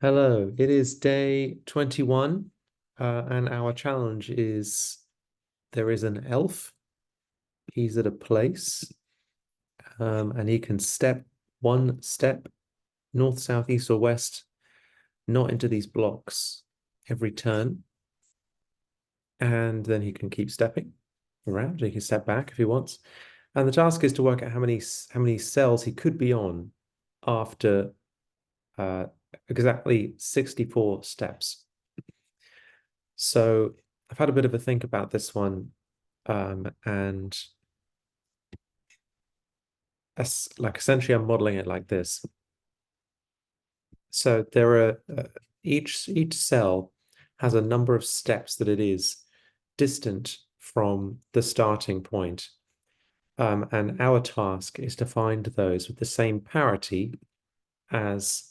Hello, it is day 21, and our challenge is there is an elf. He's at a place, and he can step one step north, south, east, or west, not into these blocks every turn. And then he can keep stepping around. He can step back if he wants. And the task is to work out how many cells he could be on after uh, exactly 64 steps. So I've had a bit of a think about this one, and like essentially I'm modeling it like this. So there are each cell has a number of steps that it is distant from the starting point. And our task is to find those with the same parity as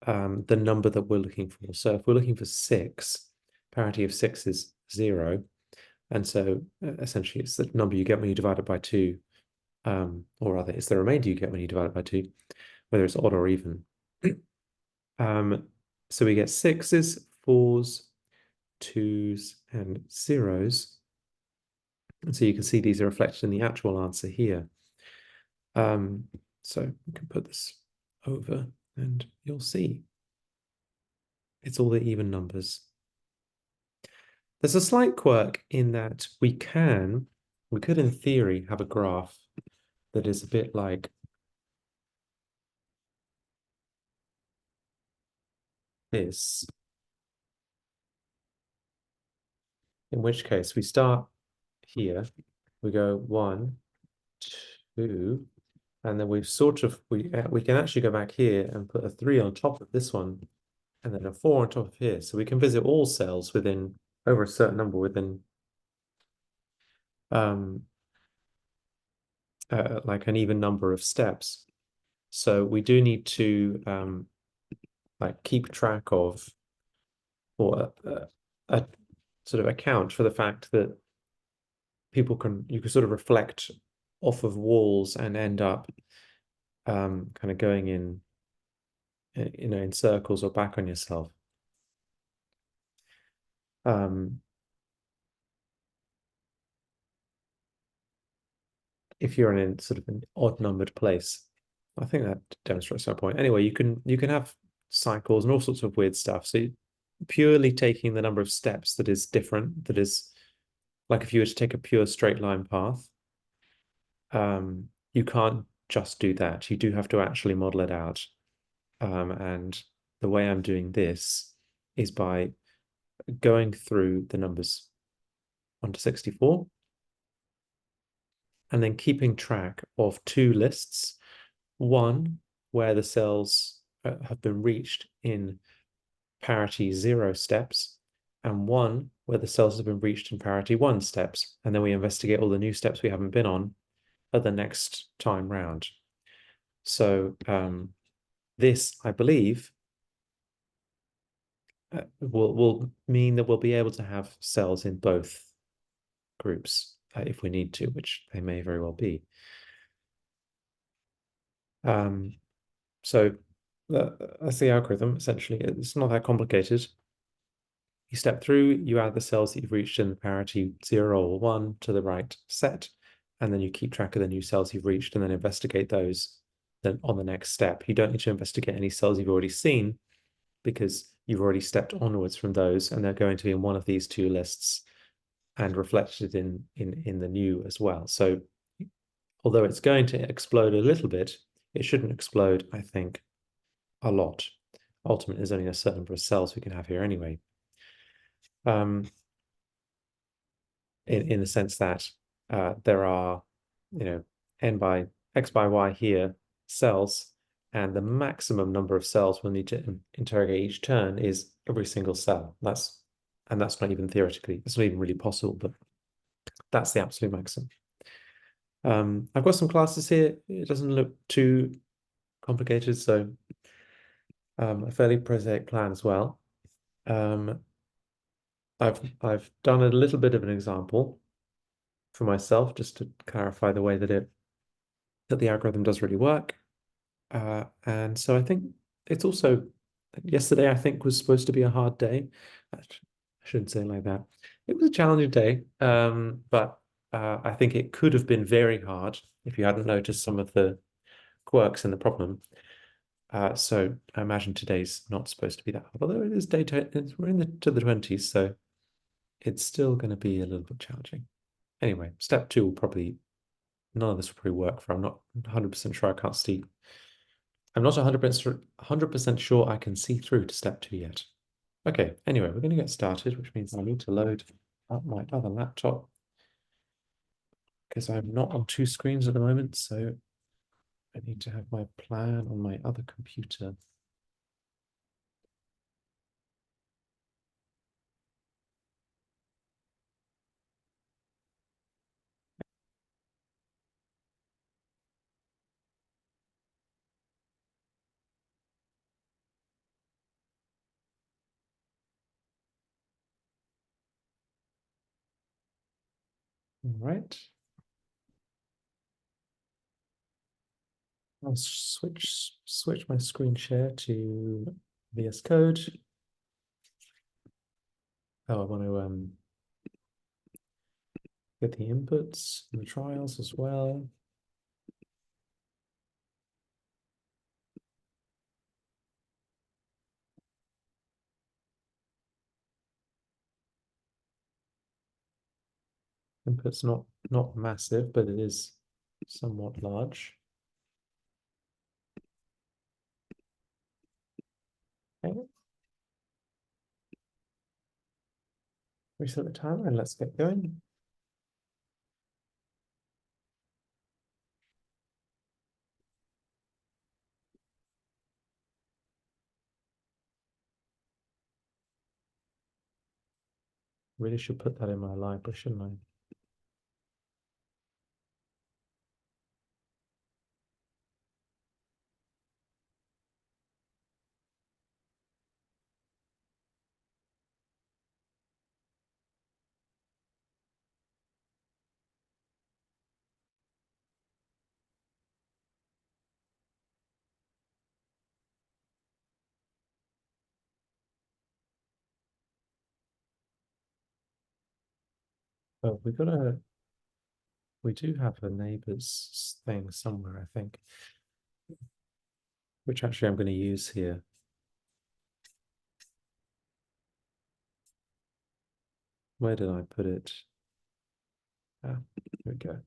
the number that we're looking for. So if we're looking for 6, parity of 6 is 0. And so essentially it's the number you get when you divide it by 2, or rather it's the remainder you get when you divide it by 2, whether it's odd or even. So we get 6s, 4s, 2s, and 0s. And so you can see these are reflected in the actual answer here. So we can put this over and you'll see it's all the even numbers. There's a slight quirk in that we could in theory have a graph that is a bit like this, in which case we start here, we go 1, 2, and then we've sort of, we can actually go back here and put a 3 on top of this one, and then a 4 on top of here. So we can visit all cells within, over a certain number within, like an even number of steps. So we do need to like keep track of, or a sort of account for the fact that you can sort of reflect off of walls and end up kind of going in, in circles or back on yourself. If you're in sort of an odd numbered place. I think that demonstrates my point. Anyway, you can have cycles and all sorts of weird stuff. So purely taking the number of steps that is different, that is like if you were to take a pure straight line path, you can't just do that. You do have to actually model it out. And the way I'm doing this is by going through the numbers 1 to 64 and then keeping track of 2 lists. One where the cells have been reached in parity 0 steps, and one where the cells have been reached in parity 1 steps. And then we investigate all the new steps we haven't been on at the next time round. So this, I believe, will mean that we'll be able to have cells in both groups if we need to, which they may very well be. So that's the algorithm, essentially. It's not that complicated. You step through, you add the cells that you've reached in parity 0 or 1 to the right set, and then you keep track of the new cells you've reached and then investigate those then on the next step. You don't need to investigate any cells you've already seen because you've already stepped onwards from those, and they're going to be in one of these 2 lists and reflected in the new as well. So although it's going to explode a little bit, it shouldn't explode, I think, a lot. Ultimately, there's only a certain number of cells we can have here anyway. In the sense that there are, n by x by y here cells, and the maximum number of cells we'll need to interrogate each turn is every single cell. That's not even theoretically, it's not even really possible, but that's the absolute maximum. I've got some classes here. It doesn't look too complicated, so a fairly prosaic plan as well. I've done a little bit of an example for myself just to clarify the way that the algorithm does really work. And so I think it's also Yesterday, I think, was supposed to be a hard day. I shouldn't say it like that. It was a challenging day, but I think it could have been very hard if you hadn't noticed some of the quirks in the problem. So I imagine today's not supposed to be that hard, although it is we're in to the 20s, so it's still going to be a little bit challenging. Anyway, step two will probably, none of this will probably work for. I'm not 100% sure I can't see. I'm not 100% sure I can see through to step two yet. Okay, anyway, we're going to get started, which means I need to load up my other laptop because I'm not on two screens at the moment, so I need to have my plan on my other computer. All right. I'll switch my screen share to VS Code. Oh, I want to get the inputs and the trials as well. Input's not massive, but it is somewhat large. Okay. Reset the timer and let's get going. Really should put that in my library, shouldn't I? Oh, we do have a neighbors thing somewhere, I think, which actually I'm going to use here. Where did I put it? Ah, here we go.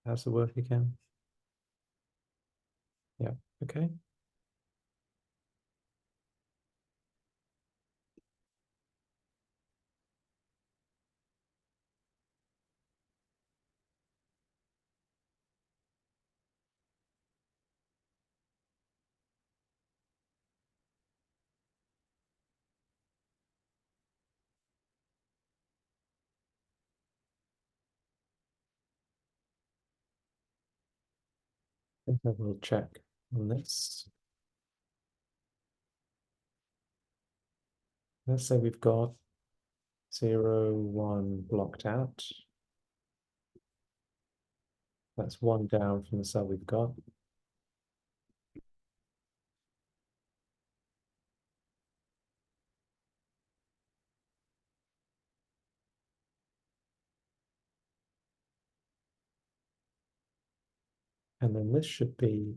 How's it work again? Yeah, okay. I think I will check on this. Let's say we've got 0, 1 blocked out. That's one down from the cell we've got. And then this should be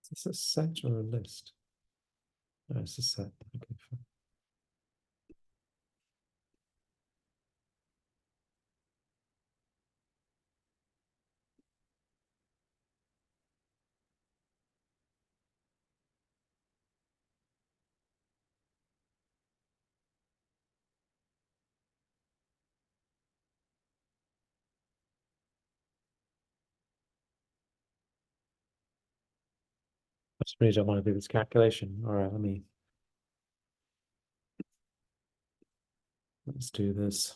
is this a set or a list? No, it's a set. Okay, fine. I just really don't want to do this calculation. All right, let me Let's do this.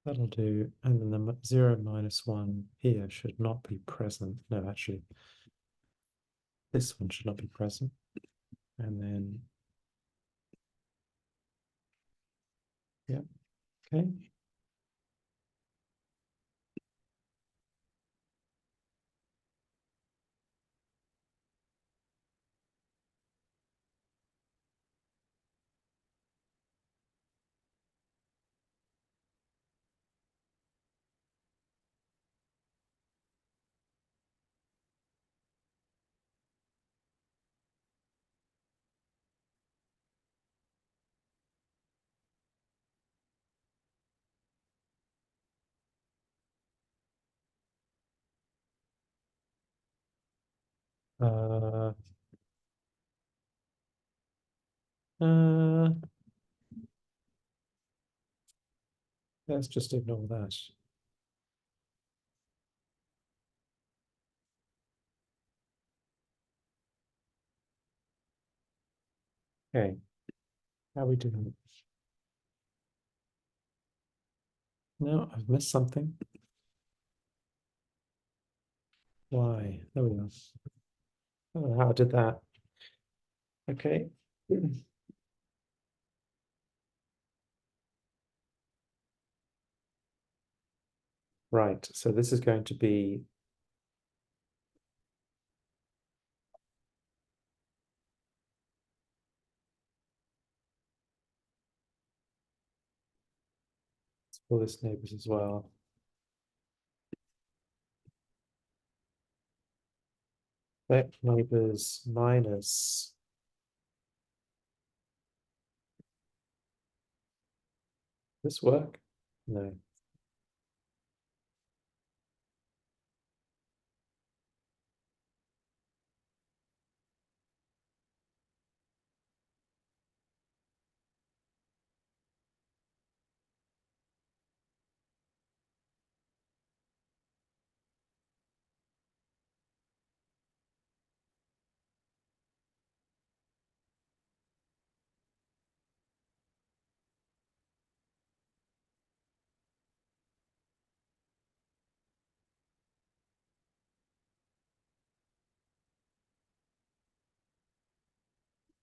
That'll do. And then the 0 minus 1 here should not be present. No, actually, this one should not be present. And then, yeah, okay. Uh, uh, let's just ignore that. Okay, how are we doing? No, I've missed something. Why? There we go. I don't know how I did that. Okay. Right, so this is going to be for this neighbors as well. Back neighbors minus this work? No.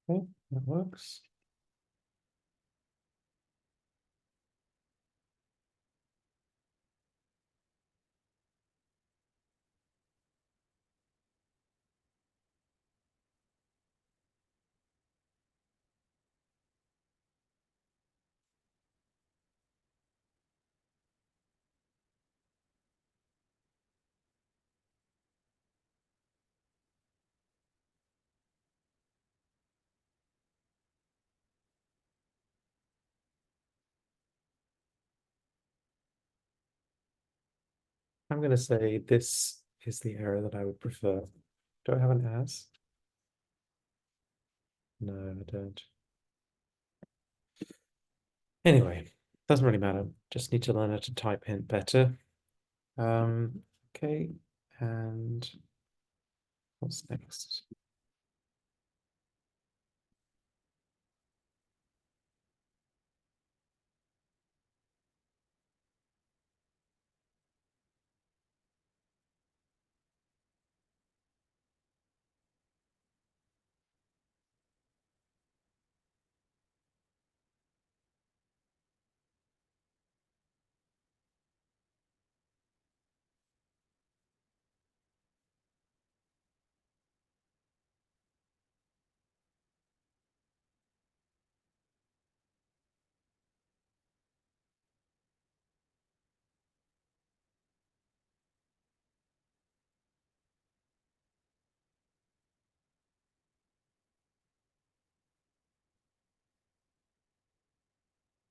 Okay, that works. I'm going to say this is the error that I would prefer. Do I have an as? No, I don't. Anyway, doesn't really matter. Just need to learn how to type hint better. Okay, and what's next?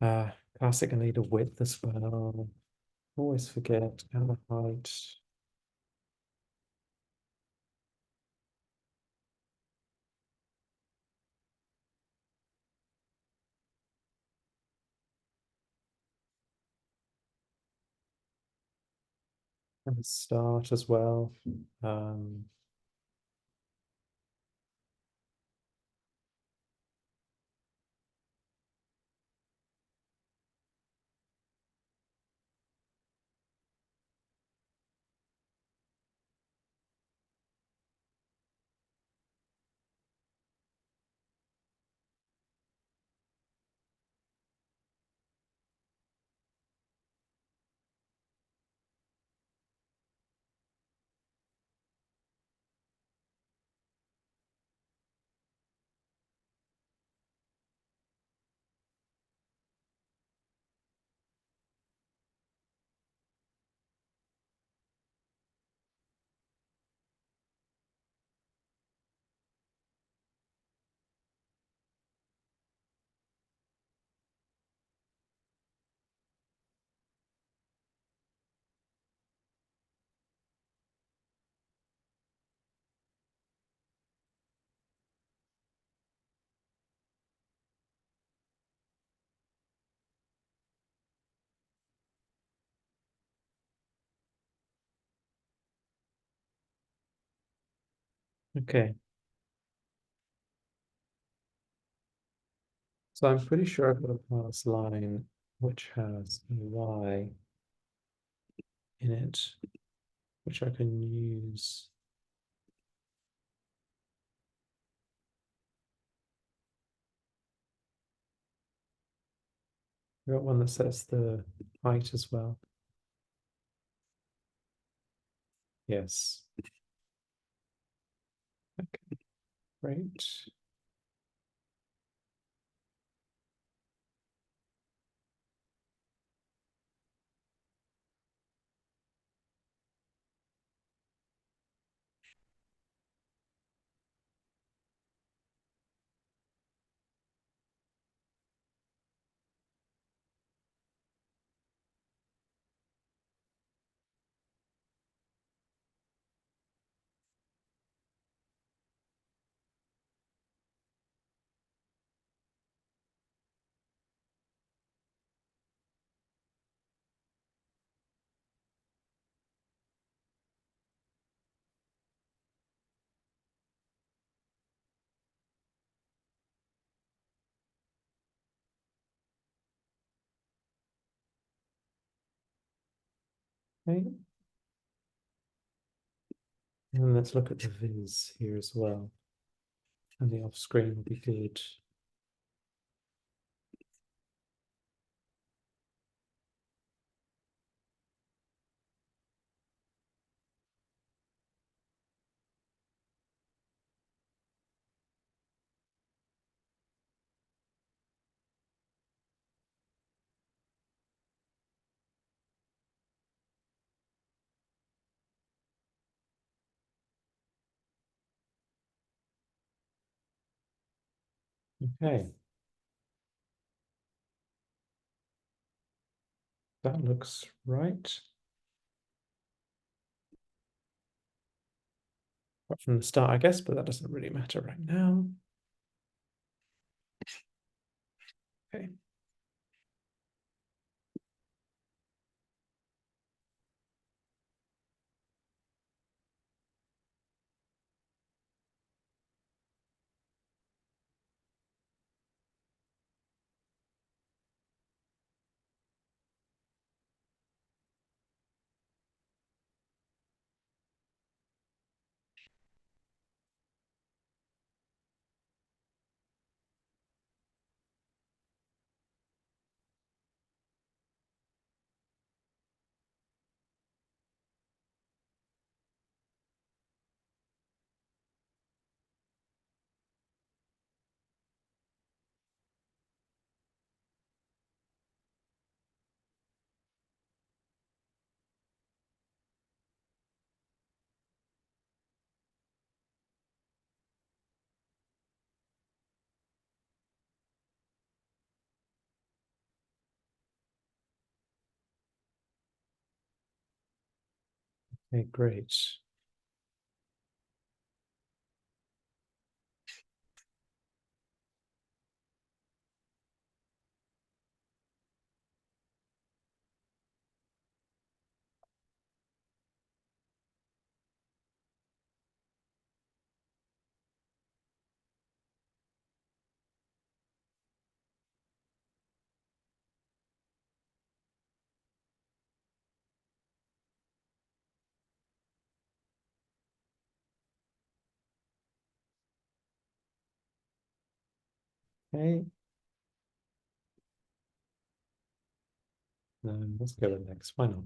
Classic, I need a width as well. Always forget, and the height. And the start as well. Um, okay, so I'm pretty sure I've got a pass line which has a Y in it, which I can use. I've got one that sets the height as well. Yes. Okay, great. Okay, and let's look at the viz here as well. And the off screen will be good. Okay, that looks right. Right from the start, I guess, but that doesn't really matter right now. Okay. Okay, great. Okay, let's go with next. Why not?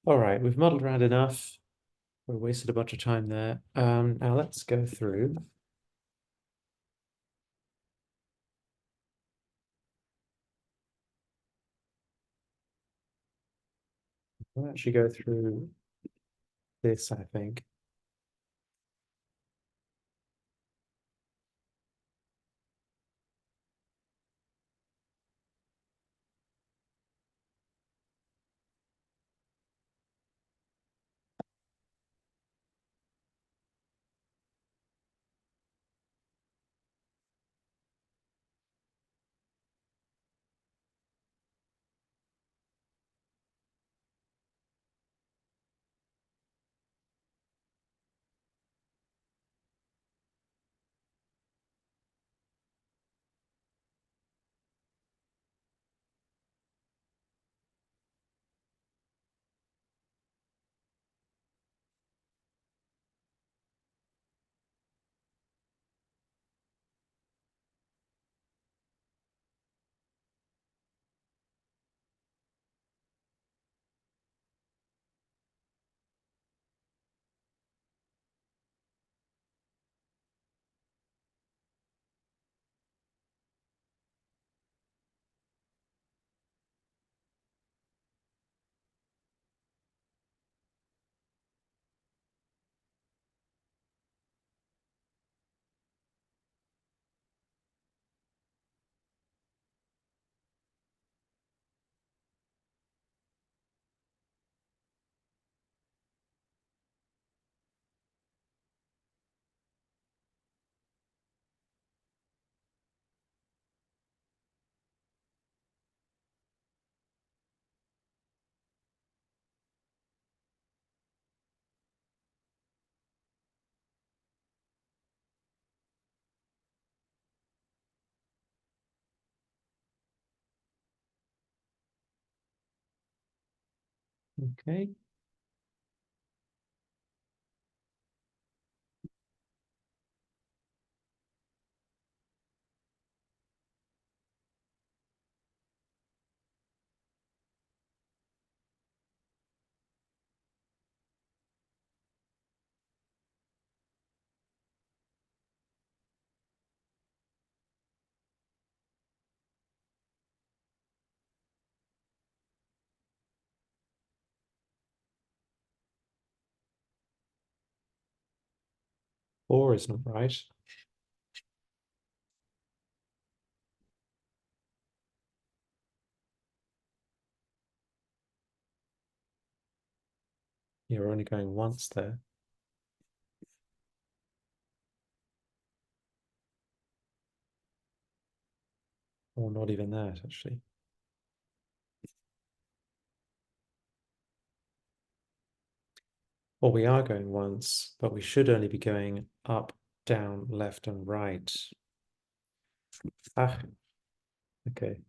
All right, we've muddled around enough. We wasted a bunch of time there. Now let's go through. We'll actually go through this, I think. Okay. Four is not right. You're only going once there. Or not even that, actually. Well, we are going once, but we should only be going up, down, left, and right. Ah, okay.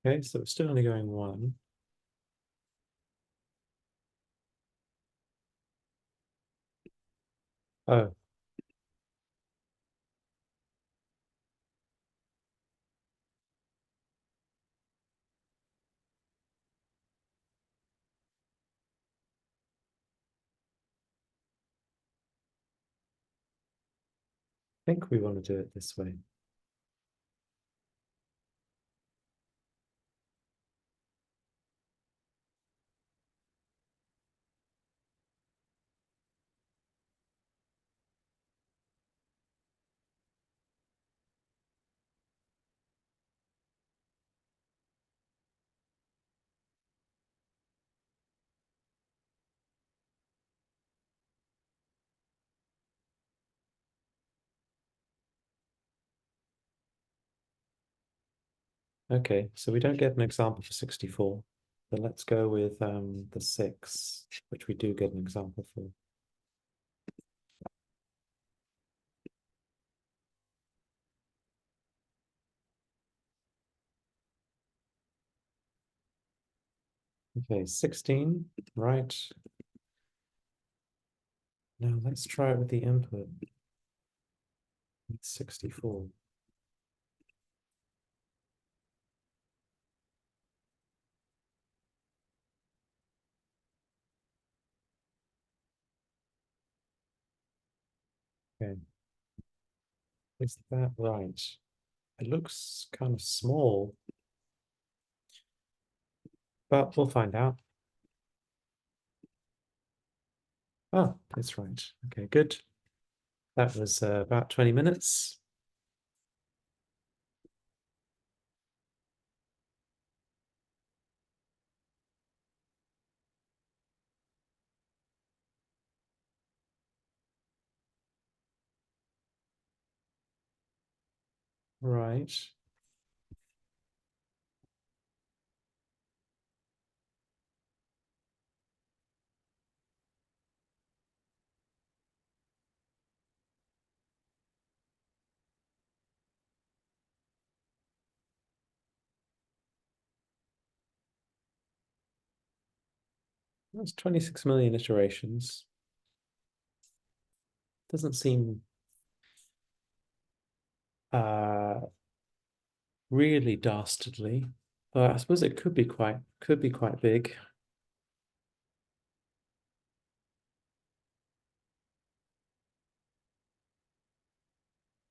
Okay, so we're still only going one. Oh, think we want to do it this way. Okay, so we don't get an example for 64, but let's go with the 6, which we do get an example for. Okay, 16, right. Now let's try it with the input. It's 64. Okay, is that right? It looks kind of small, but we'll find out. Oh, it's right. Okay, good. That was about 20 minutes. Right. That's 26 million iterations. Doesn't seem uh really dastardly, but I suppose it could be quite big.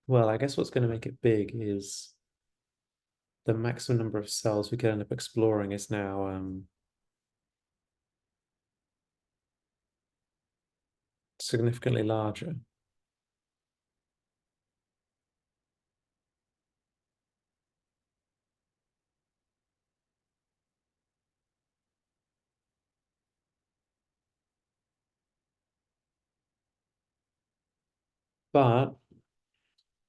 Well, I guess what's going to make it big is the maximum number of cells we could end up exploring is now significantly larger. But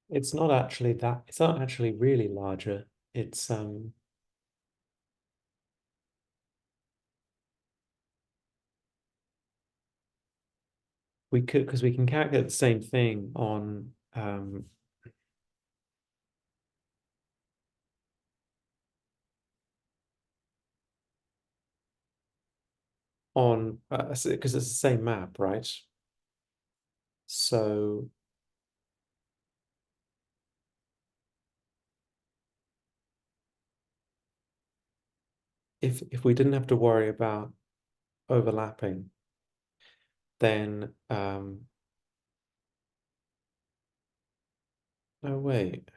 it's not actually really larger. It's we could because we can calculate the same thing on because it's the same map, right? So if we didn't have to worry about overlapping, then no, wait.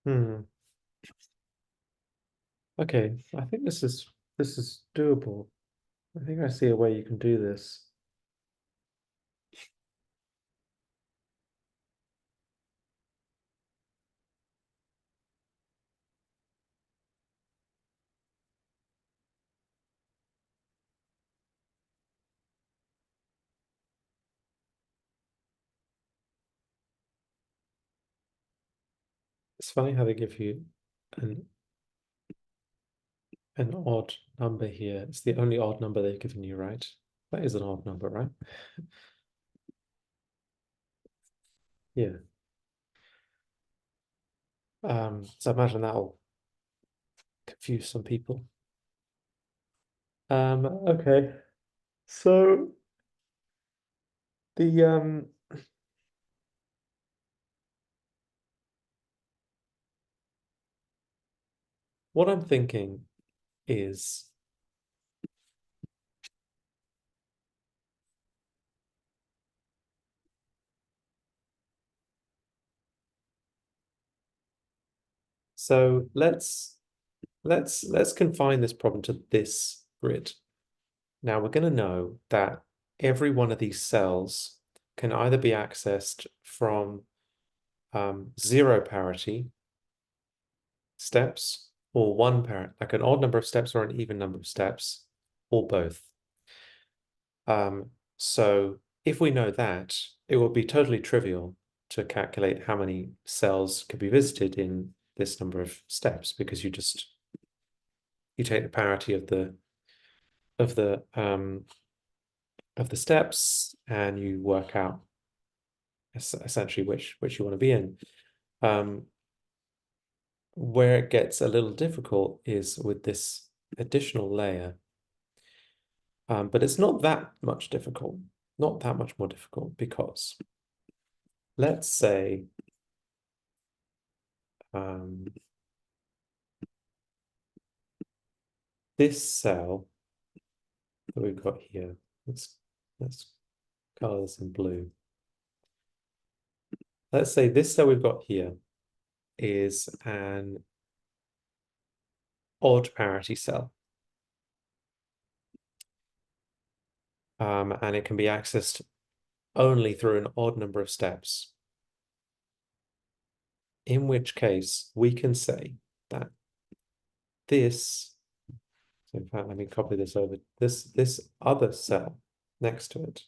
Hmm. Okay, I think this is doable. I think I see a way you can do this. It's funny how they give you an an odd number here. It's the only odd number they've given you, right? That is an odd number, right? Yeah. So I imagine that'll confuse some people. Okay. So the what I'm thinking is so let's confine this problem to this grid. Now we're going to know that every one of these cells can either be accessed from zero parity steps or one parity, like an odd number of steps or an even number of steps, or both. So if we know that, it will be totally trivial to calculate how many cells could be visited in this number of steps, because you take the parity of the steps and you work out essentially which you want to be in. Where it gets a little difficult is with this additional layer. But it's not that much difficult, not that much more difficult, because let's say this cell that we've got here, let's color this in blue. Let's say this cell we've got here is an odd parity cell. And it can be accessed only through an odd number of steps. In which case, we can say that this, so in fact, let me copy this over, this other cell next to it.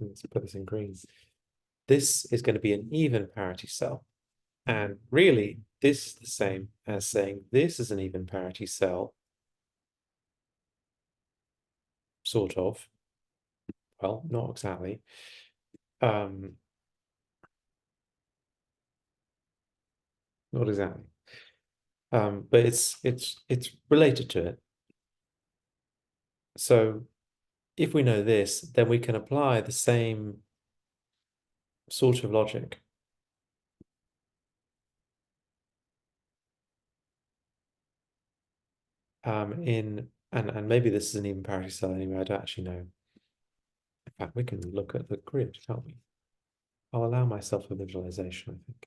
Let's put this in green. This is going to be an even parity cell. And really, this is the same as saying this is an even parity cell, sort of. Well, not exactly. Not exactly. But it's related to it. So if we know this, then we can apply the same sort of logic and maybe this is an even parity cell anyway, I don't actually know. In fact, we can look at the grid, can't we? I'll allow myself a visualization, I think.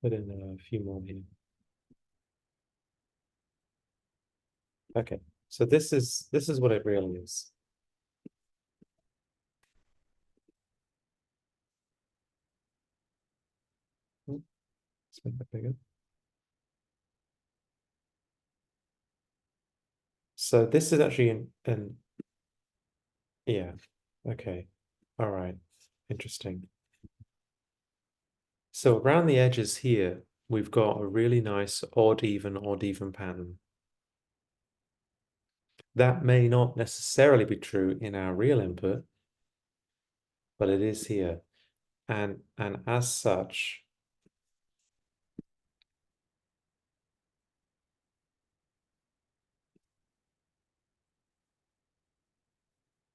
Put in a few more here. Okay, so this is what it really is. Let's make that bigger. So this is actually an yeah, okay. All right. Interesting. So around the edges here, we've got a really nice odd even pattern. That may not necessarily be true in our real input, but it is here. And as such,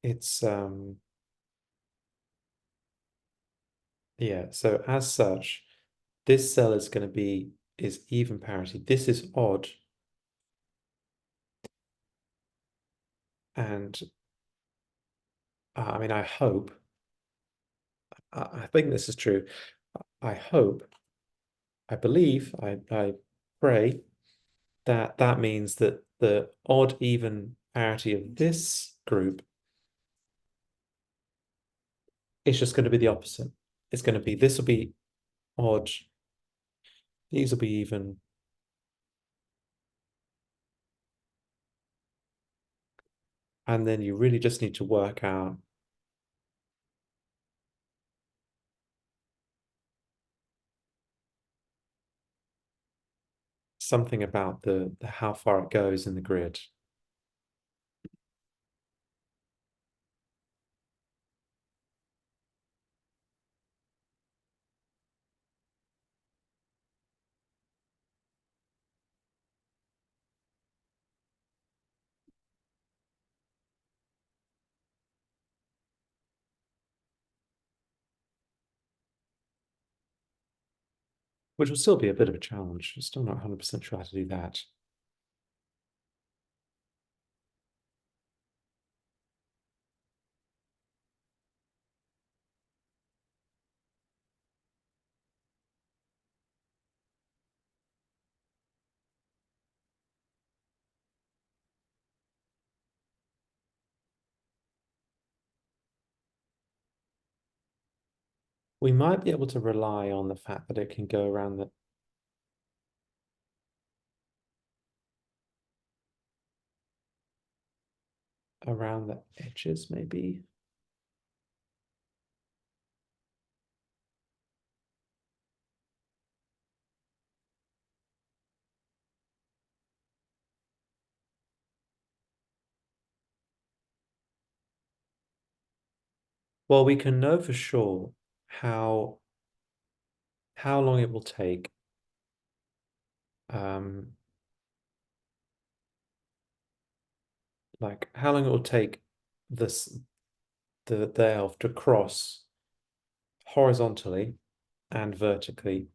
it's yeah, so as such, this cell is going to be even parity. This is odd. And I mean, I hope, I think this is true. I hope, I believe, I pray that that means that the odd even parity of this group is just going to be the opposite. It's going to be, this will be odd. These will be even. And then you really just need to work out something about the how far it goes in the grid. Which will still be a bit of a challenge. I'm still not 100% sure how to do that. We might be able to rely on the fact that it can go around the edges, maybe. Well, we can know for sure how how long it will take um like how long it will take this the elf to cross horizontally and vertically.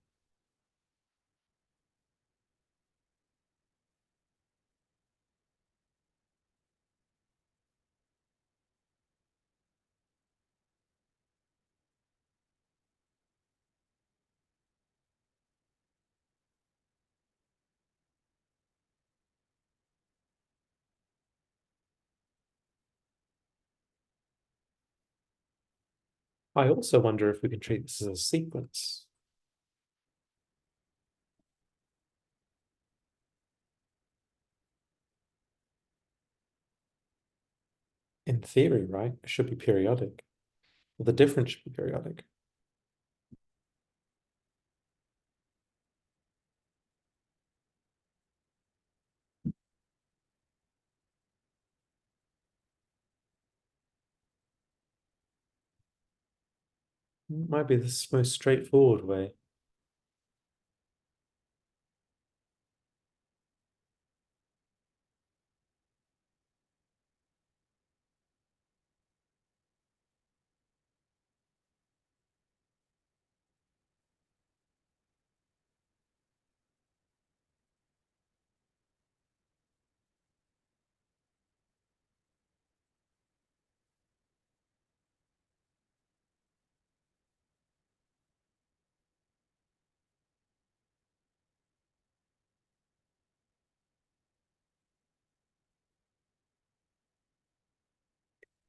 I also wonder if we can treat this as a sequence. In theory, right? It should be periodic. Well, the difference should be periodic. Might be the most straightforward way.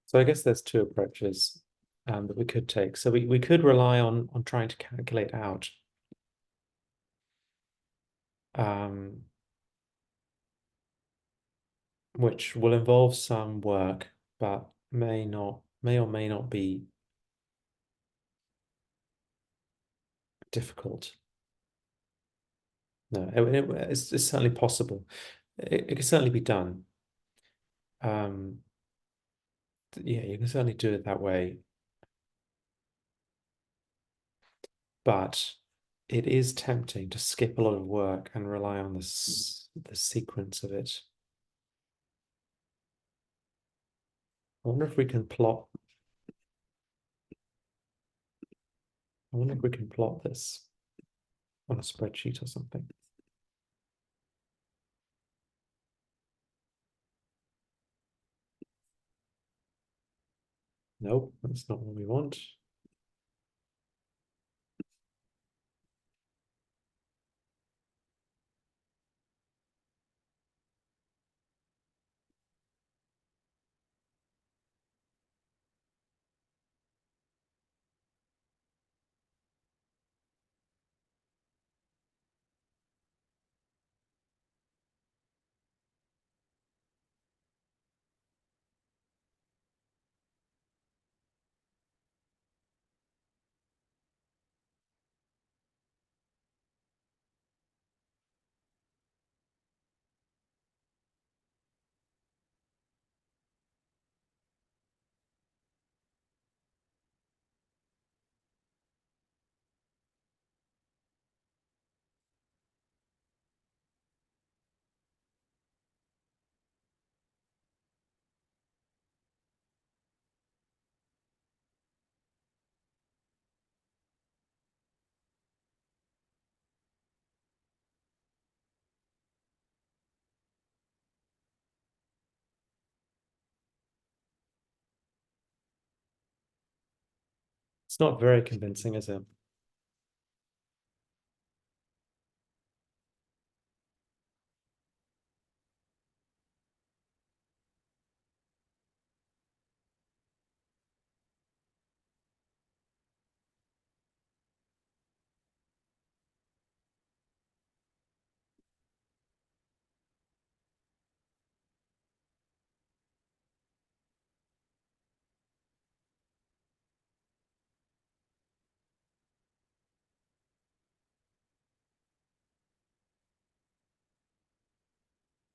So I guess there's two approaches that we could take. So we could rely on trying to calculate out um, which will involve some work, but may or may not be difficult. No, it's certainly possible. It can certainly be done. Um, yeah, you can certainly do it that way, but it is tempting to skip a lot of work and rely on the sequence of it. I wonder if we can plot. I wonder if we can plot this on a spreadsheet or something. Nope, that's not what we want. It's not very convincing, is it?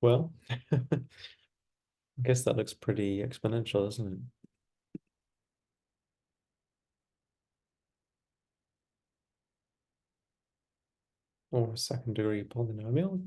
Well, I guess that looks pretty exponential, doesn't it? Or a second degree polynomial.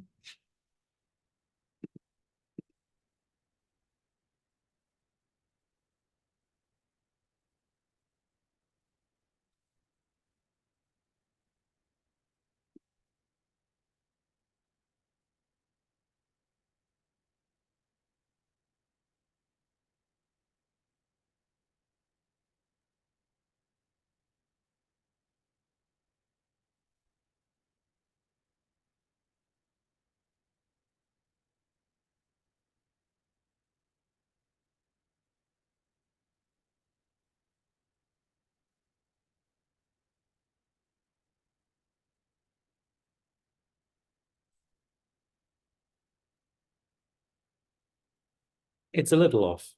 It's a little off,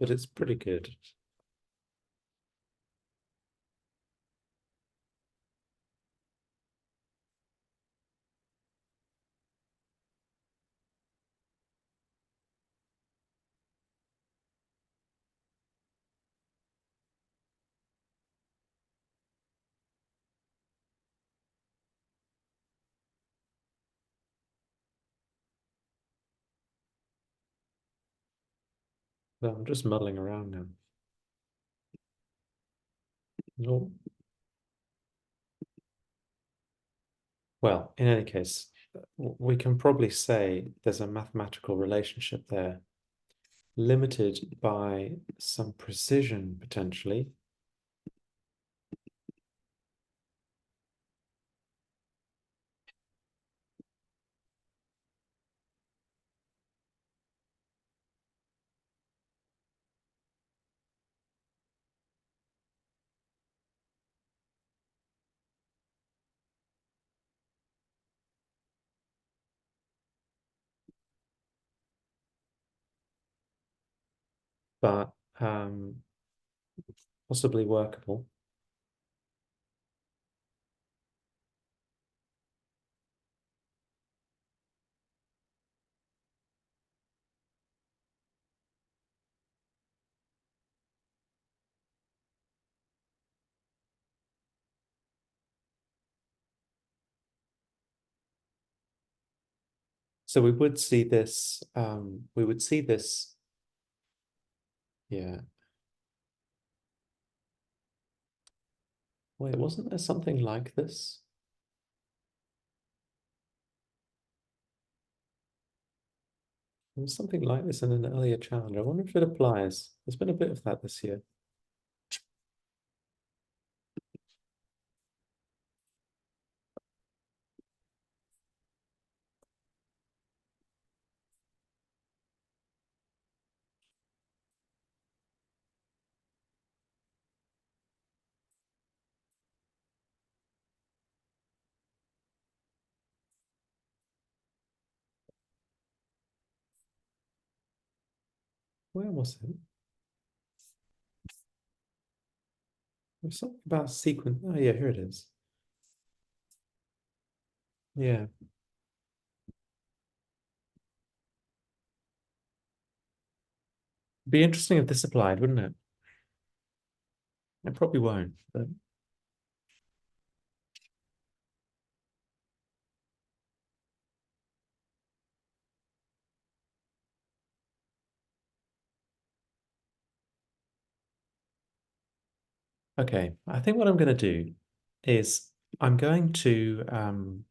but it's pretty good. Well, I'm just muddling around now. No. Well, in any case, we can probably say there's a mathematical relationship there, limited by some precision potentially. But possibly workable. So we would see this, yeah. Wait, wasn't there something like this? There was something like this in an earlier challenge. I wonder if it applies. There's been a bit of that this year. Where was it? There's something about sequence. Oh yeah, here it is. Yeah. Be interesting if this applied, wouldn't it? It probably won't, but okay. I think what I'm going to do is I'm going to um,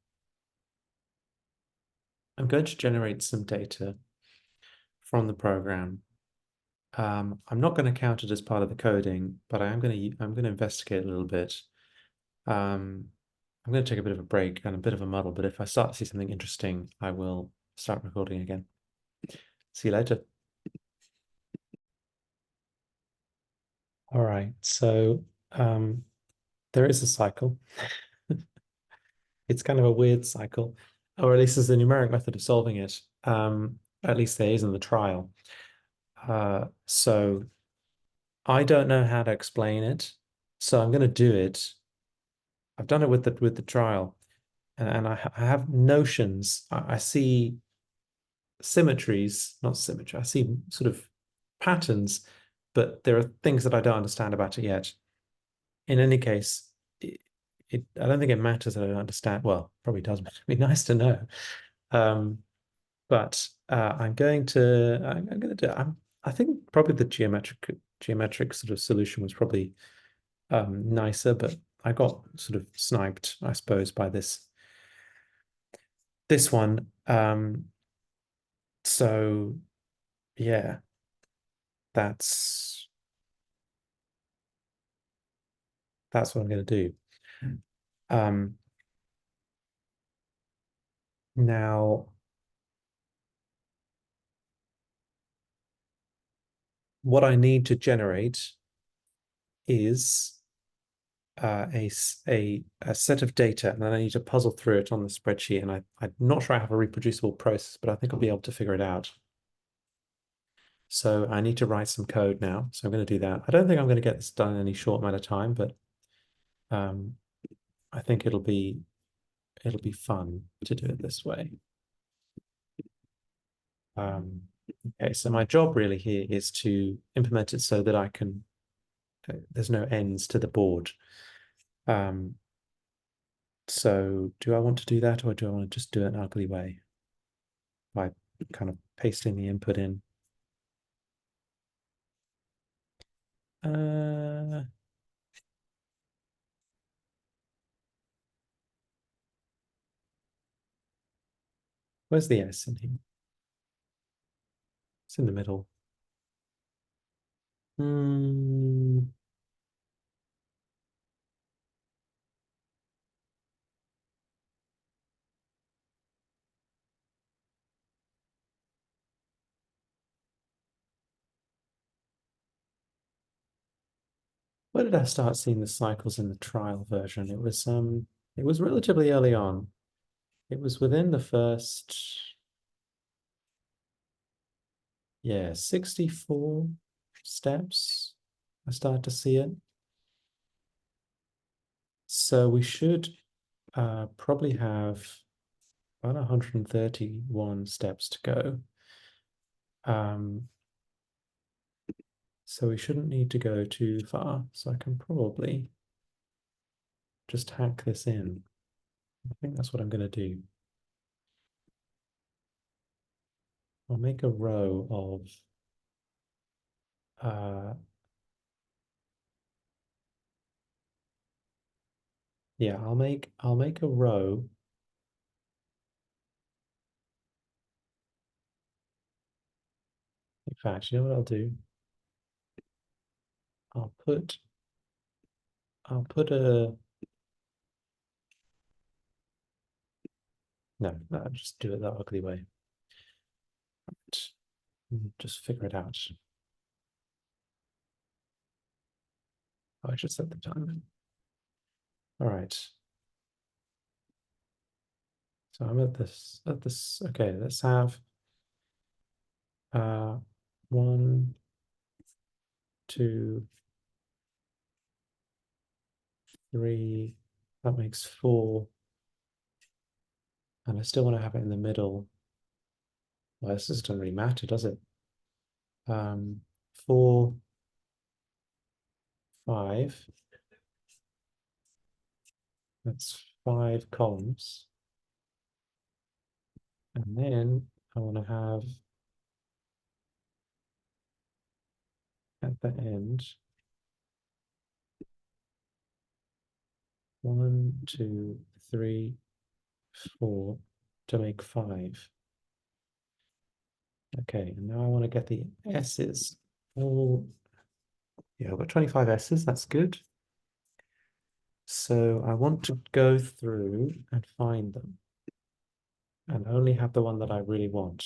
I'm going to generate some data from the program I'm not going to count it as part of the coding, but I'm going to investigate a little bit. Um, I'm going to take a bit of a break and a bit of a muddle, but if I start to see something interesting, I will start recording again. See you later. All right, so there is a cycle. It's kind of a weird cycle, or at least there's a numeric method of solving it. At least there is in the trial. So I don't know how to explain it, so I'm going to do it. I've done it with the trial, and I have notions. I see symmetries, not symmetry. I see sort of patterns, but there are things that I don't understand about it yet. In any case, I don't think it matters that I don't understand. Well, probably does, but it'd be nice to know. Um, but I'm going to do. I think probably the geometric sort of solution was probably nicer, but I got sort of sniped, I suppose, by this one. So yeah, that's what I'm going to do. Um, Now, what I need to generate is a set of data, and then I need to puzzle through it on the spreadsheet. And I'm not sure I have a reproducible process, but I think I'll be able to figure it out. So I need to write some code now. So I'm going to do that. I don't think I'm going to get this done in any short amount of time, but um, I think it'll be fun to do it this way. Okay, so my job really here is to implement it so that I can, there's no ends to the board. So do I want to do that, or do I want to just do it an ugly way by kind of pasting the input in? Uh, where's the S in here? It's in the middle. Hmm. Where did I start seeing the cycles in the trial version? It was relatively early on. It was within the first, yeah, 64 steps. I started to see it. So we should probably have about 131 steps to go. So we shouldn't need to go too far. So I can probably just hack this in. I think that's what I'm going to do. I'll make a row of yeah, I'll make a row. In fact, you know what I'll do? I'll put I'll put a no, I'll just do it that ugly way. Just figure it out. Oh, I should set the time. All right. So I'm at this. Okay, let's have uh 1, 2, 3. That makes 4. And I still want to have it in the middle. Well, this doesn't really matter, does it? 4, 5. That's 5 columns. And then I want to have at the end 1, 2, 3, 4 to make 5. Okay, and now I want to get the S's. all, yeah, I've got 25 S's, that's good. So I want to go through and find them and only have the one that I really want.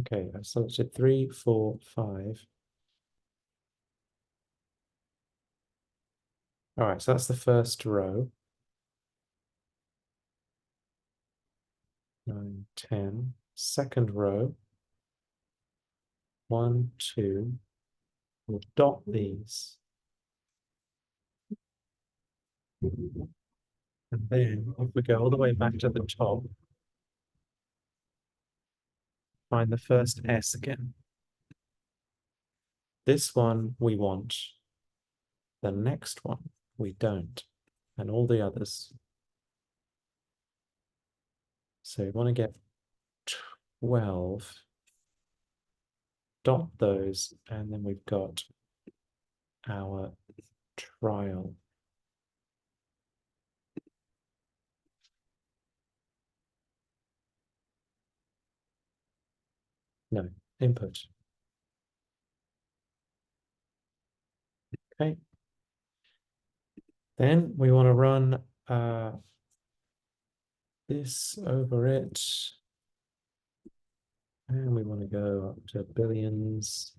Okay, I've selected 3, 4, 5. All right, so that's the first row. 9, 10. Second row. 1, 2. We'll dot these. And then if we go all the way back to the top, find the first S again. This one we want. The next one we don't. And all the others. So we want to get 12. Dot those, and then we've got our trial. No, input. Okay. Then we want to run this over it. And we want to go up to billions.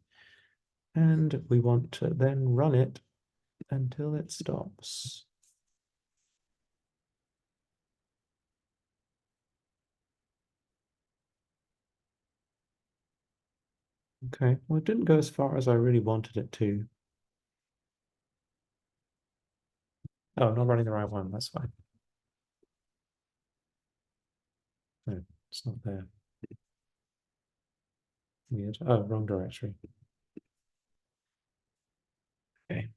And we want to then run it until it stops. Okay, well, it didn't go as far as I really wanted it to. Oh, not running the right one, that's fine. No, it's not there. Weird. Oh, wrong directory. Okay.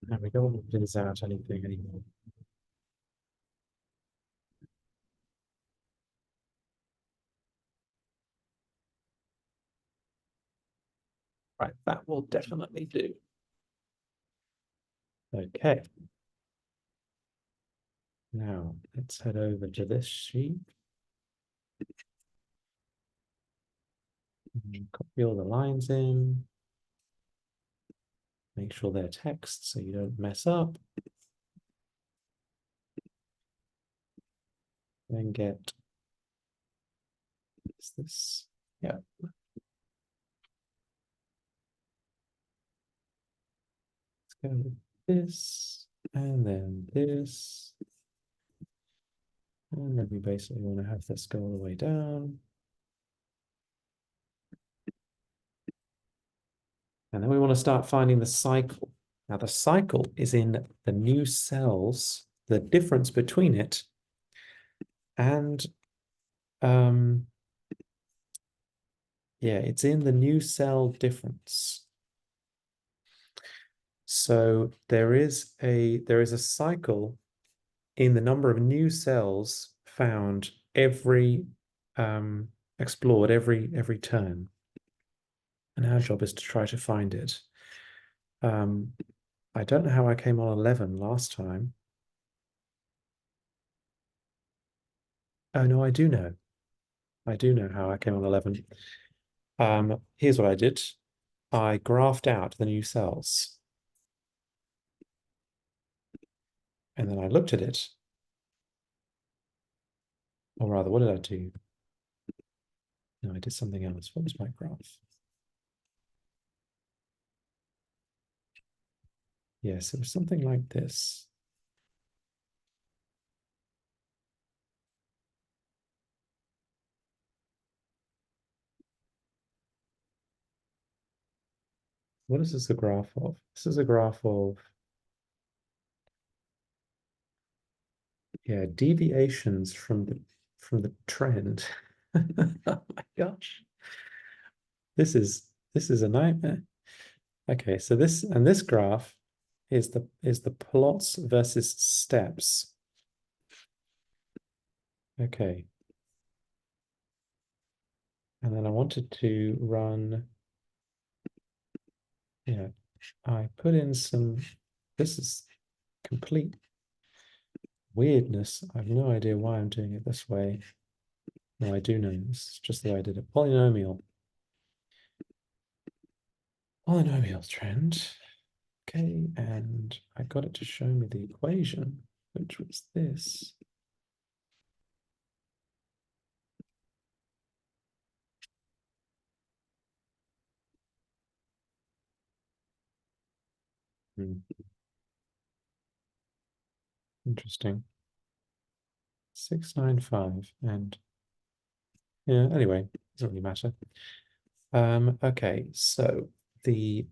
And we don't want to lose out anything anymore. Right, that will definitely do. Okay. Now let's head over to this sheet. And copy all the lines in. Make sure they're text so you don't mess up. Then get this. Yeah. Let's go with this and then this. And then we basically want to have this go all the way down. And then we want to start finding the cycle. Now the cycle is in the new cells, the difference between it and yeah, it's in the new cell difference. So there is a cycle in the number of new cells found every explored every turn. And our job is to try to find it. I don't know how I came on 11 last time. Oh no, I do know. I do know how I came on 11. Here's what I did. I graphed out the new cells. And then I looked at it. Or rather, what did I do? No, I did something else. What was my graph? Yes, it was something like this. What is this a graph of? This is a graph of, yeah, deviations from the trend. Oh my gosh. This is a nightmare. Okay, so this graph is the plots versus steps. Okay. And then I wanted to run, yeah, I put in some, this is complete weirdness. I have no idea why I'm doing it this way. No, I do know this is just the way I did it. Polynomial. Polynomial trend. Okay, and I got it to show me the equation, which was this. Interesting. 695 and yeah, anyway, doesn't really matter. Okay, so the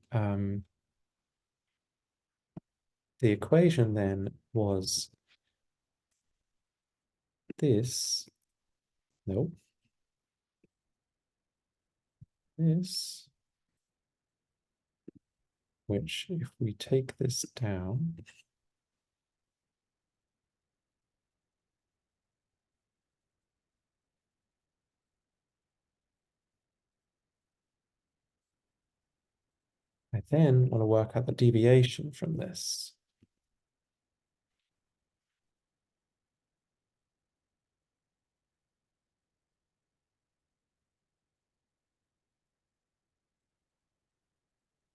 equation then was this, no, this, which if we take this down, I then want to work out the deviation from this.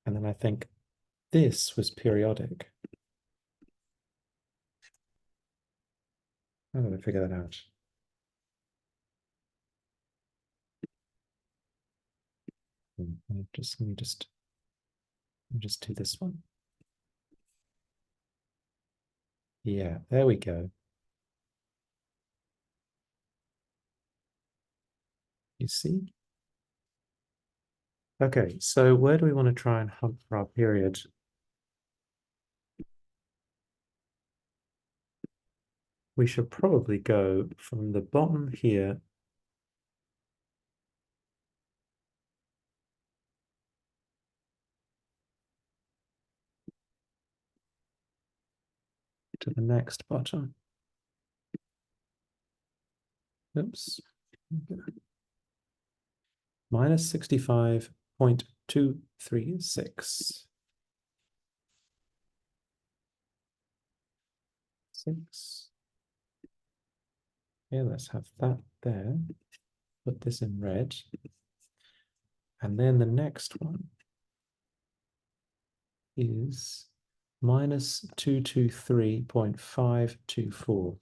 And then I think this was periodic. How did I figure that out? Let me just do this one. Yeah, there we go. You see? Okay, so where do we want to try and hunt for our period? We should probably go from the bottom here to the next bottom. Oops. Minus 65.236. 6. Yeah, let's have that there. Put this in red. And then the next one is minus 223.524.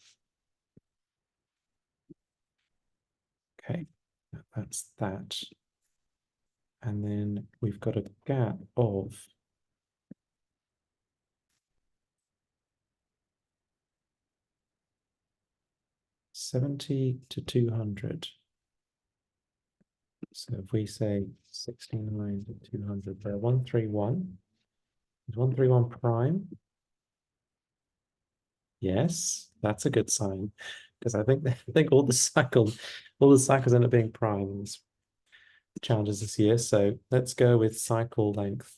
Okay, that's that. And then we've got a gap of 70 to 200. So if we say 69 to 200, there, 131. Is 131 prime? Yes, that's a good sign. Because I think all the cycles end up being primes. Challenges this year. So let's go with cycle length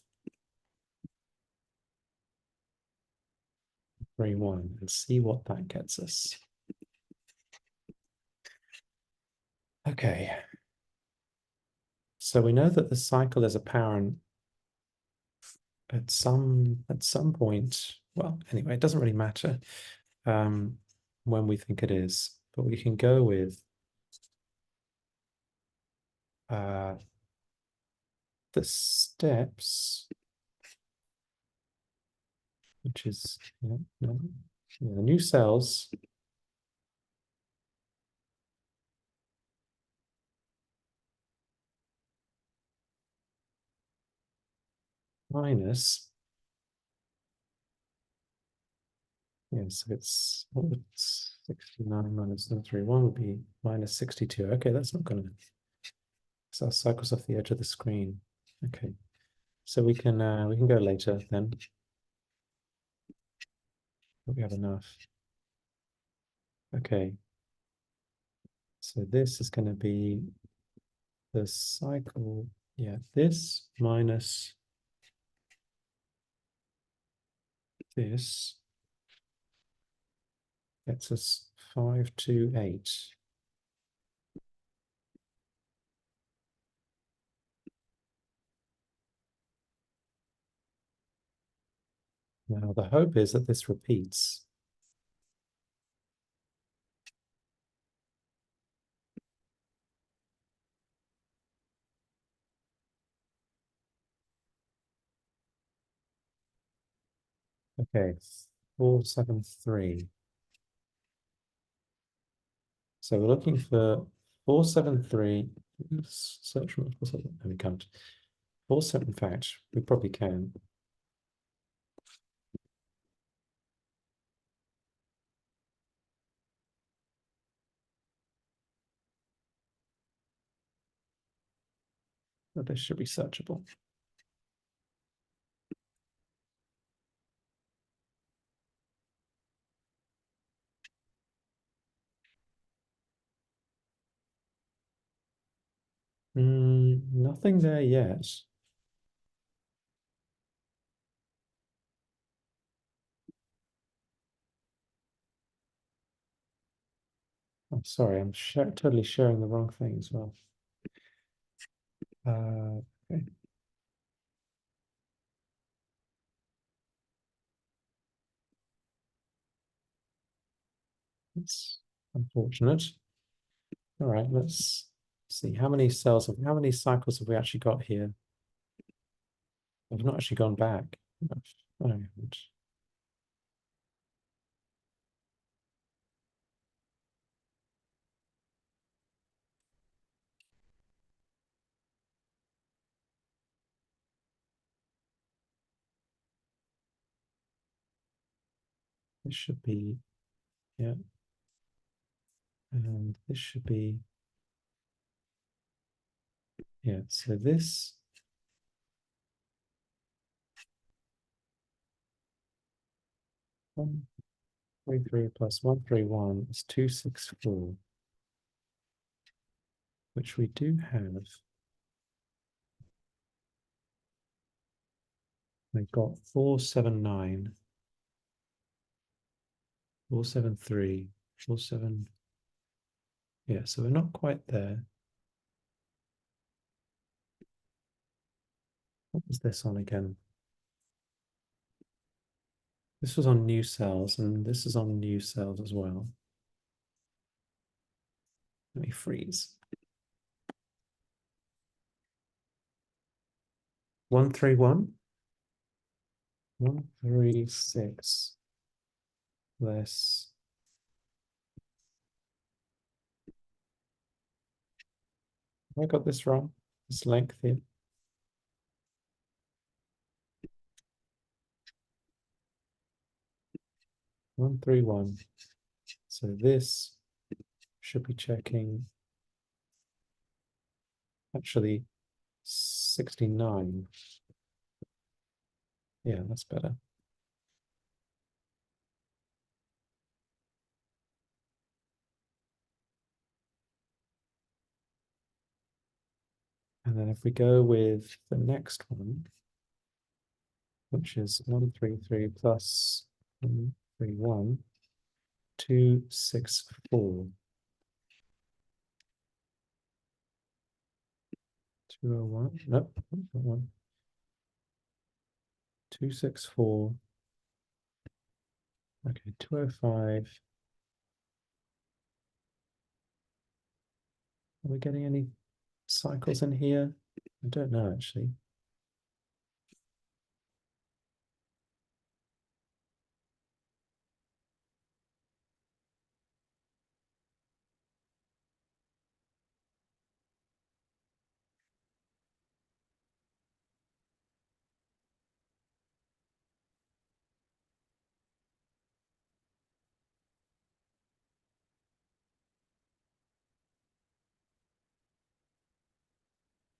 31 and see what that gets us. Okay. So we know that the cycle is apparent at some point. Well, anyway, it doesn't really matter when we think it is, but we can go with the steps, which is the new cells minus, so it's 69 minus 131 would be minus 62. Okay, that's not going to, so our cycles off the edge of the screen. Okay, so we can go later then. We have enough. Okay, so this is going to be the cycle, this minus this gets us 528. Now the hope is that this repeats. Okay, 473. So we're looking for 473. Search multiple. No, we can't. 47. In fact, we probably can. But this should be searchable. Nothing there yet. I'm sorry, I'm totally sharing the wrong thing as well. Okay. It's unfortunate. All right, let's see how many cycles have we actually got here? I've not actually gone back. No, I haven't. This should be, yeah, and this should be, yeah. So this, 133 plus 131 is 264, which we do have. We've got 479, 473, 47. Yeah, so we're not quite there. What was this on again? This was on new cells, and this is on new cells as well. Let me freeze. 131, 136 less. Have I got this wrong? This length here. 131. So this should be checking actually 69. Yeah, that's better. And then if we go with the next one, which is 133 plus 131, 264. 201. Nope, not that one. 264. Okay, 205. Are we getting any cycles in here? I don't know actually.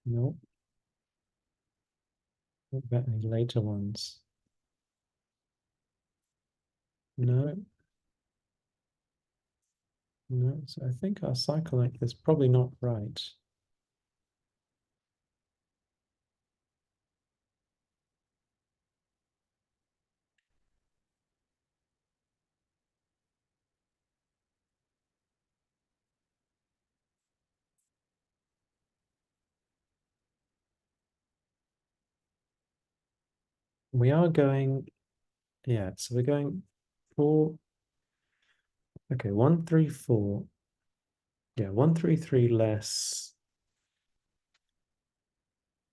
No, what about any later ones? No, no. So I think our cycle length is probably not right. We are going, yeah, so we're going 4. Okay, 134. Yeah, 133 less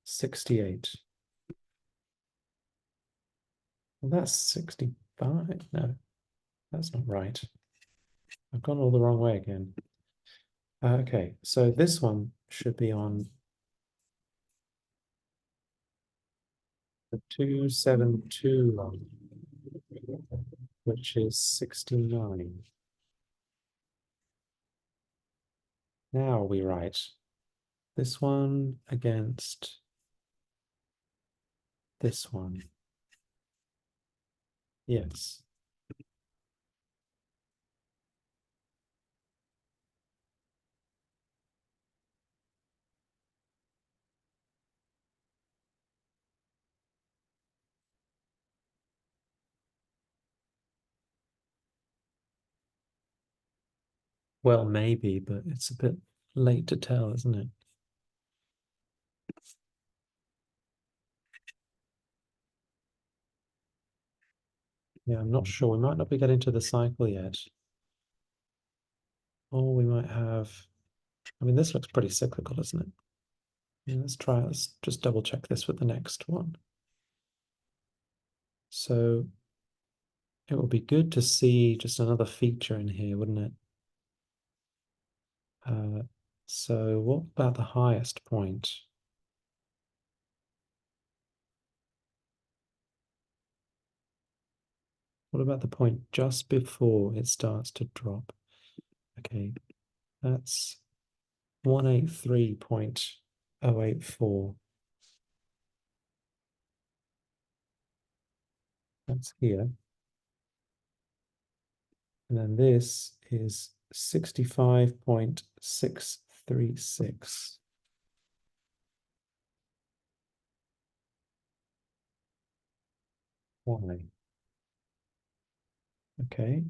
68. Well, that's 65. No, that's not right. I've gone all the wrong way again. Okay, so this one should be on the 272 line, which is 69. Now we write this one against this one. Yes. Well, maybe, but it's a bit late to tell, isn't it? Yeah, I'm not sure. We might not be getting to the cycle yet. Or we might have, I mean, this looks pretty cyclical, isn't it? Yeah, let's just double check this with the next one. So it would be good to see just another feature in here, wouldn't it? So what about the highest point? What about the point just before it starts to drop? Okay, that's 183.084. That's here. And then this is 65.636. Why? Okay.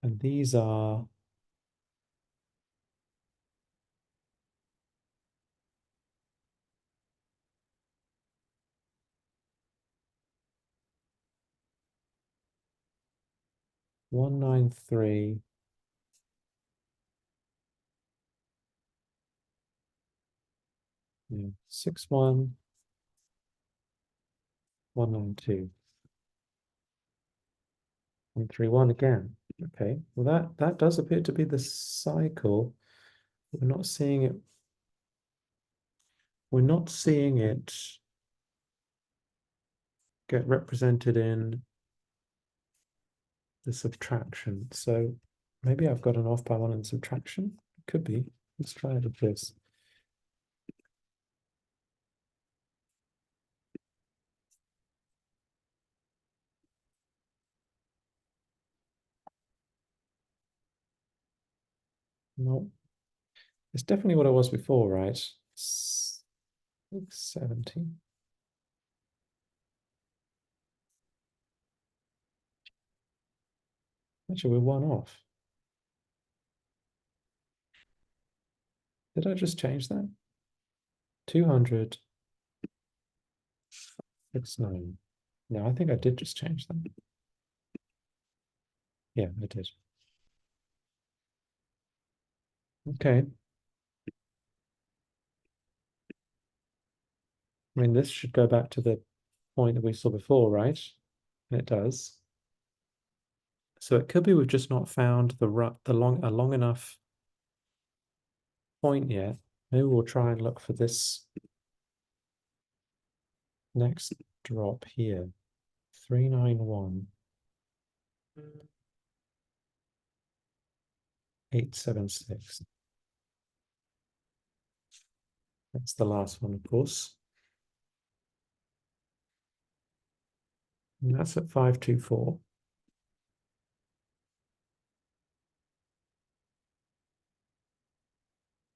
And these are 193. Yeah, 61192. 131 again. Okay. Well, that does appear to be the cycle. We're not seeing it. We're not seeing it get represented in the subtraction. So maybe I've got an off by one in subtraction. Could be. Let's try it with this. No, it's definitely what it was before, right? 70. Actually, we're one off. Did I just change that? 200, 69. No, I think I did just change that. Yeah, I did. Okay. I mean, this should go back to the point that we saw before, right? And it does. So it could be we've just not found a long enough point yet. Maybe we'll try and look for this next drop here. 391. 876. That's the last one, of course. And that's at 524.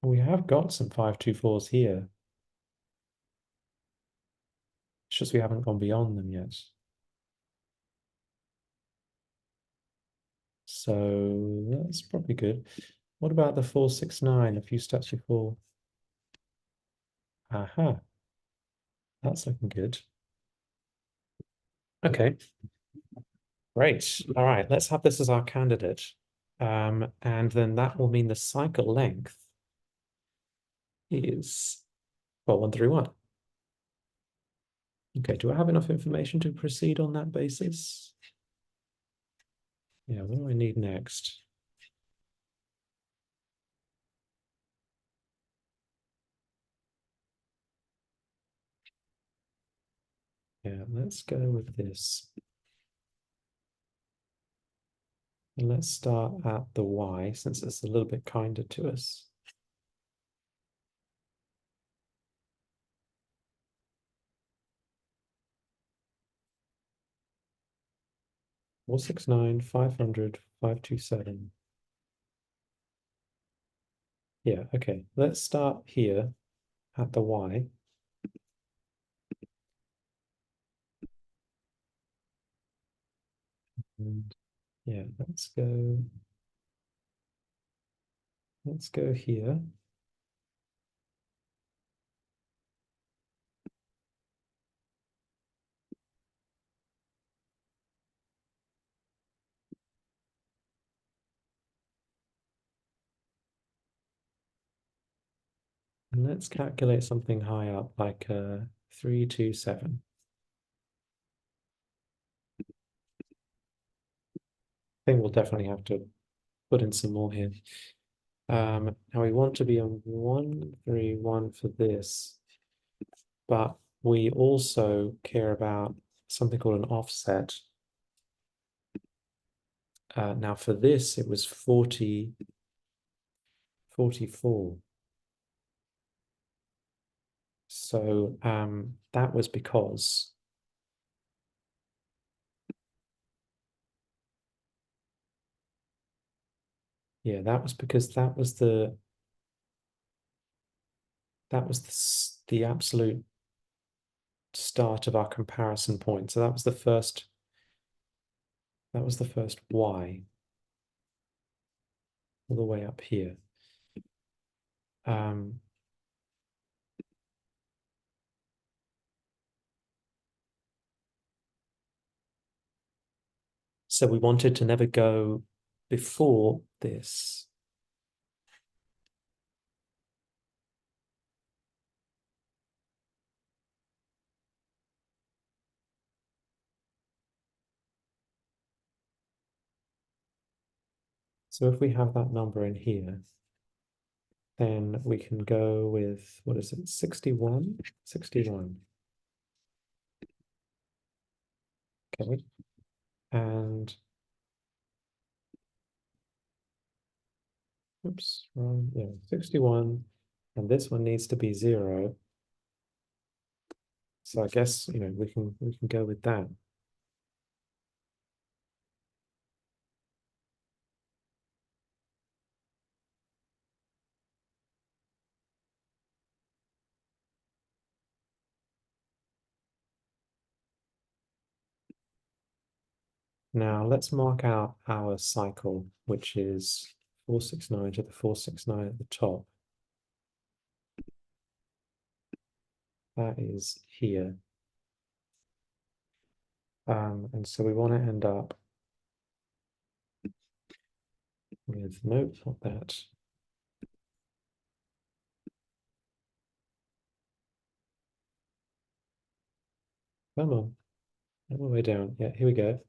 We have got some 524s here. It's just we haven't gone beyond them yet. So that's probably good. What about the 469, a few steps before? Aha, that's looking good. Okay, great. All right, let's have this as our candidate. And then that will mean the cycle length is, well, 131. Okay, do I have enough information to proceed on that basis? Yeah, what do I need next? Yeah, let's go with this. And let's start at the y, since it's a little bit kinder to us. Four six nine 500 527. Yeah, okay. Let's start here at the y. And yeah, let's go here. And let's calculate something high up, like 327. I think we'll definitely have to put in some more here. Now we want to be on 131 for this, but we also care about something called an offset. Now for this, it was 40, 44. So that was because, yeah, that was because that was the absolute start of our comparison point. So that was the first y all the way up here. Um, so we wanted to never go before this. So if we have that number in here, then we can go with, what is it, 61? 61. Okay. And, oops, wrong, yeah, 61. And this one needs to be 0. So I guess, we can go with that. Now let's mark out our cycle, which is 469 to the 469 at the top. That is here. And so we want to end up with, nope, not that. Come on, all the way down. Yeah, here we go.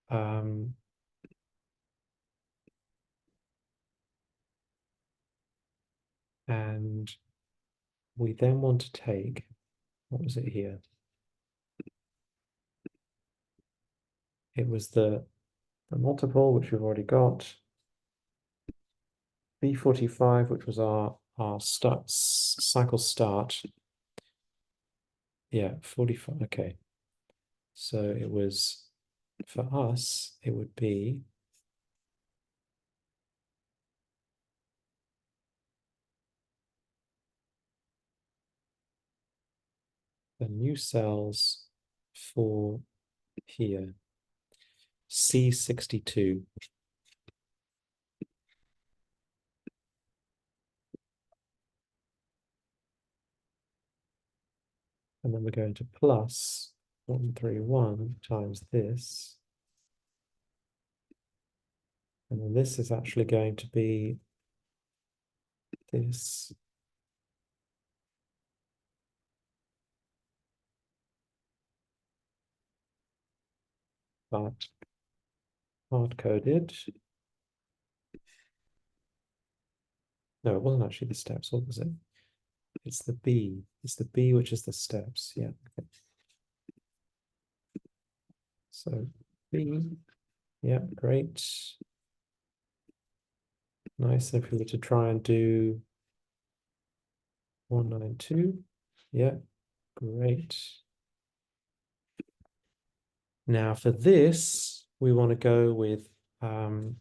Um, and we then want to take, what was it here? It was the multiple, which we've already got. B45, which was our cycle start. Yeah, 45, okay. So it was, for us, it would be the new cells for here, C62. And then we're going to plus 131 times this. And then this is actually going to be this. but hard-coded. No, it wasn't actually the steps. What was it? It's the B. It's the B, which is the steps. Yeah. Okay. So B. Yeah, great. Nice. If we were to try and do 192. Yeah, great. Now for this, we want to go with our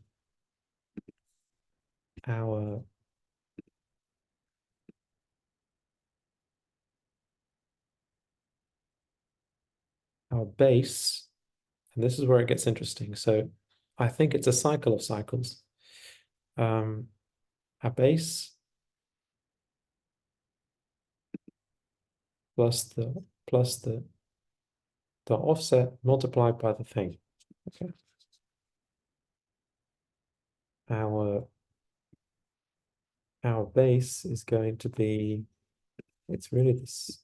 base, and this is where it gets interesting. So I think it's a cycle of cycles. Our base plus the offset multiplied by the thing. Okay. Our base is going to be, it's really this.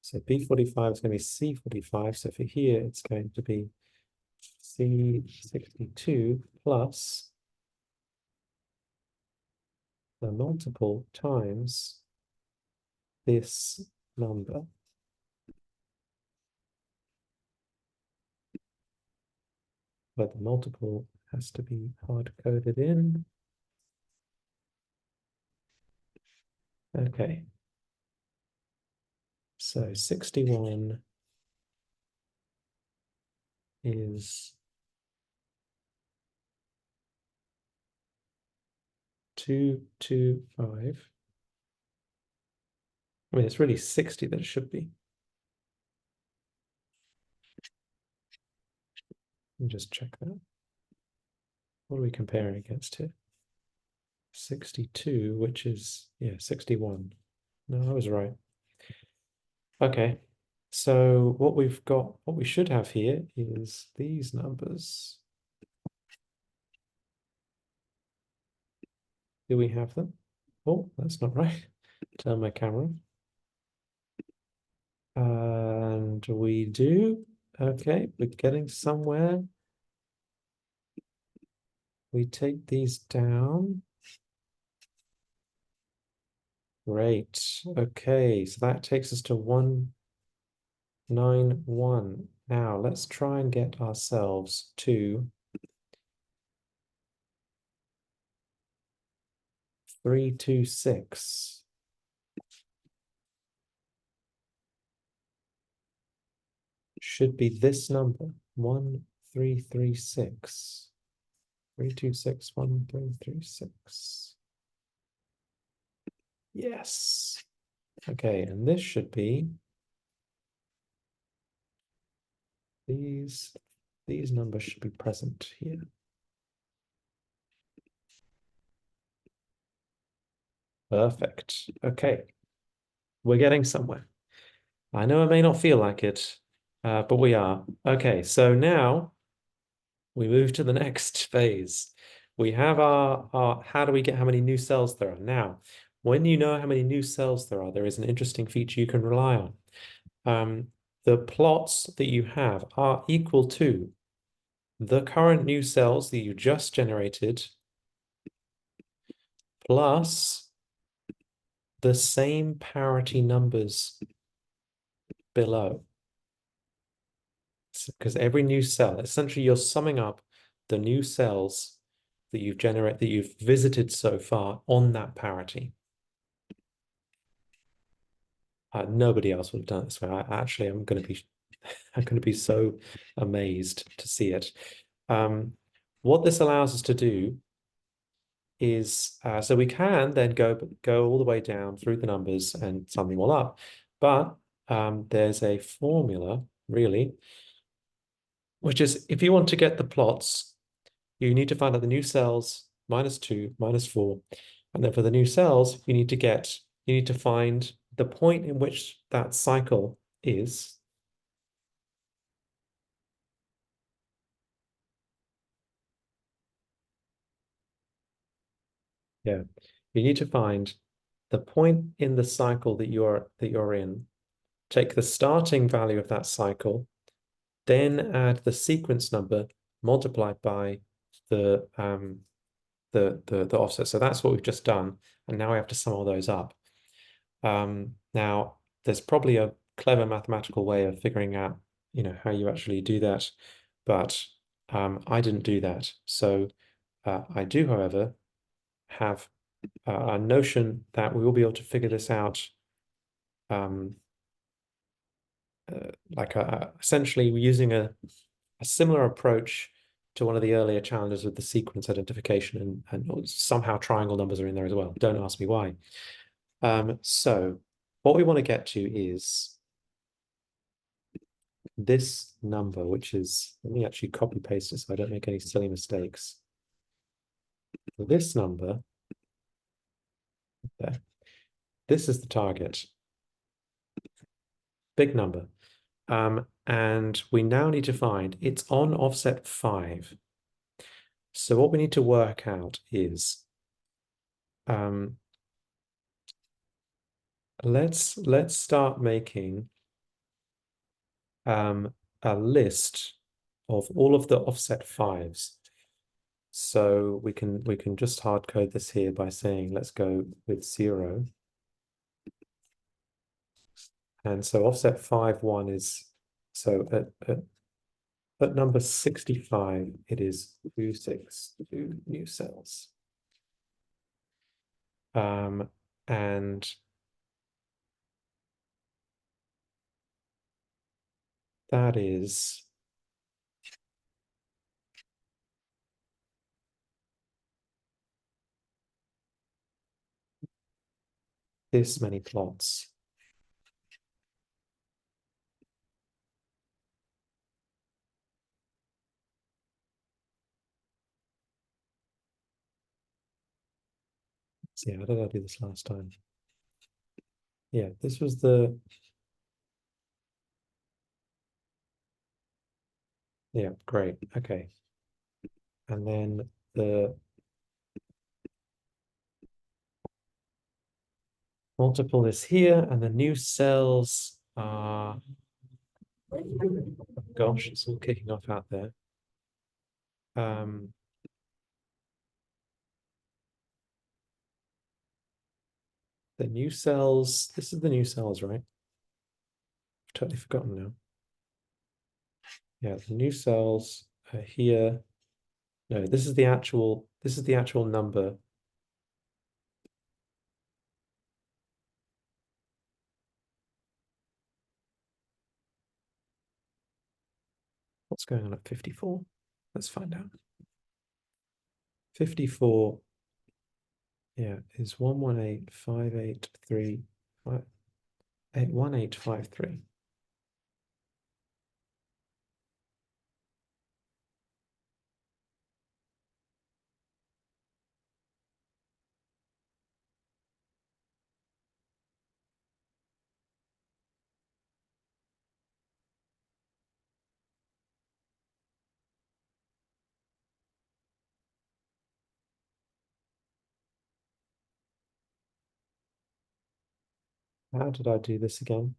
So B45 is going to be C45. So for here, it's going to be C62 plus the multiple times this number. But the multiple has to be hard-coded in. Okay. So 61 is 225. I mean, it's really 60 that it should be. Let me just check that. What are we comparing against here? 62, which is, yeah, 61. No, I was right. Okay. So what we've got, what we should have here is these numbers. Do we have them? Oh, that's not right. Turn my camera. And we do. Okay, we're getting somewhere. We take these down. Great. Okay, so that takes us to 191. Now let's try and get ourselves to 326. Should be this number, 1336. 326, 1336. Yes. Okay, and this should be these numbers should be present here. Perfect. Okay. We're getting somewhere. I know it may not feel like it, but we are. Okay, so now we move to the next phase. We have our how do we get how many new cells there are? Now, when you know how many new cells there is an interesting feature you can rely on. The plots that you have are equal to the current new cells that you just generated plus the same parity numbers below. Because every new cell, essentially you're summing up the new cells that you've visited so far on that parity. Nobody else would have done it this way. I'm going to be so amazed to see it. What this allows us to do is, so we can then go all the way down through the numbers and sum them all up. But there's a formula, really, which is if you want to get the plots, you need to find out the new cells, -2, -4. And then for the new cells, you need to find the point in which that cycle is. Yeah. You need to find the point in the cycle that you're in. Take the starting value of that cycle, then add the sequence number multiplied by the offset. So that's what we've just done, and now we have to sum all those up. Now there's probably a clever mathematical way of figuring out, how you actually do that, but I didn't do that. So I do, however, have a notion that we will be able to figure this out. Like essentially, we're using a similar approach to one of the earlier challenges with the sequence identification, and somehow triangle numbers are in there as well. Don't ask me why. So what we want to get to is this number, which is, let me actually copy paste it so I don't make any silly mistakes. This number there, this is the target, big number. And we now need to find, it's on offset 5. So what we need to work out is, let's start making a list of all of the offset 5s. So we can just hard code this here by saying let's go with 0. And so offset 5 1 is, so at number 65 it is 262 new cells. And that is this many plots. See, how did I do this last time? Yeah, this was yeah, great. Okay. And then the multiple is here, and the new cells are, gosh, it's all kicking off out there. The new cells, this is the new cells, right? I've totally forgotten now. Yeah, the new cells are here. No, this is the actual number. What's going on at 54? Let's find out. 54, yeah, is 118,583,81853. How did I do this again?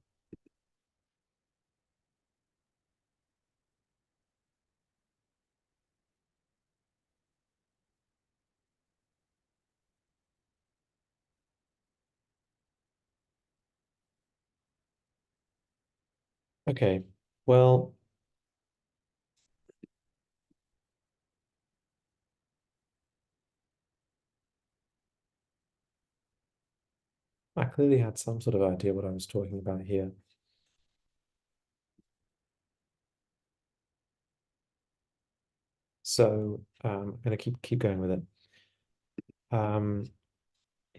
Okay, well, I clearly had some sort of idea what I was talking about here. So I'm going to keep going with it.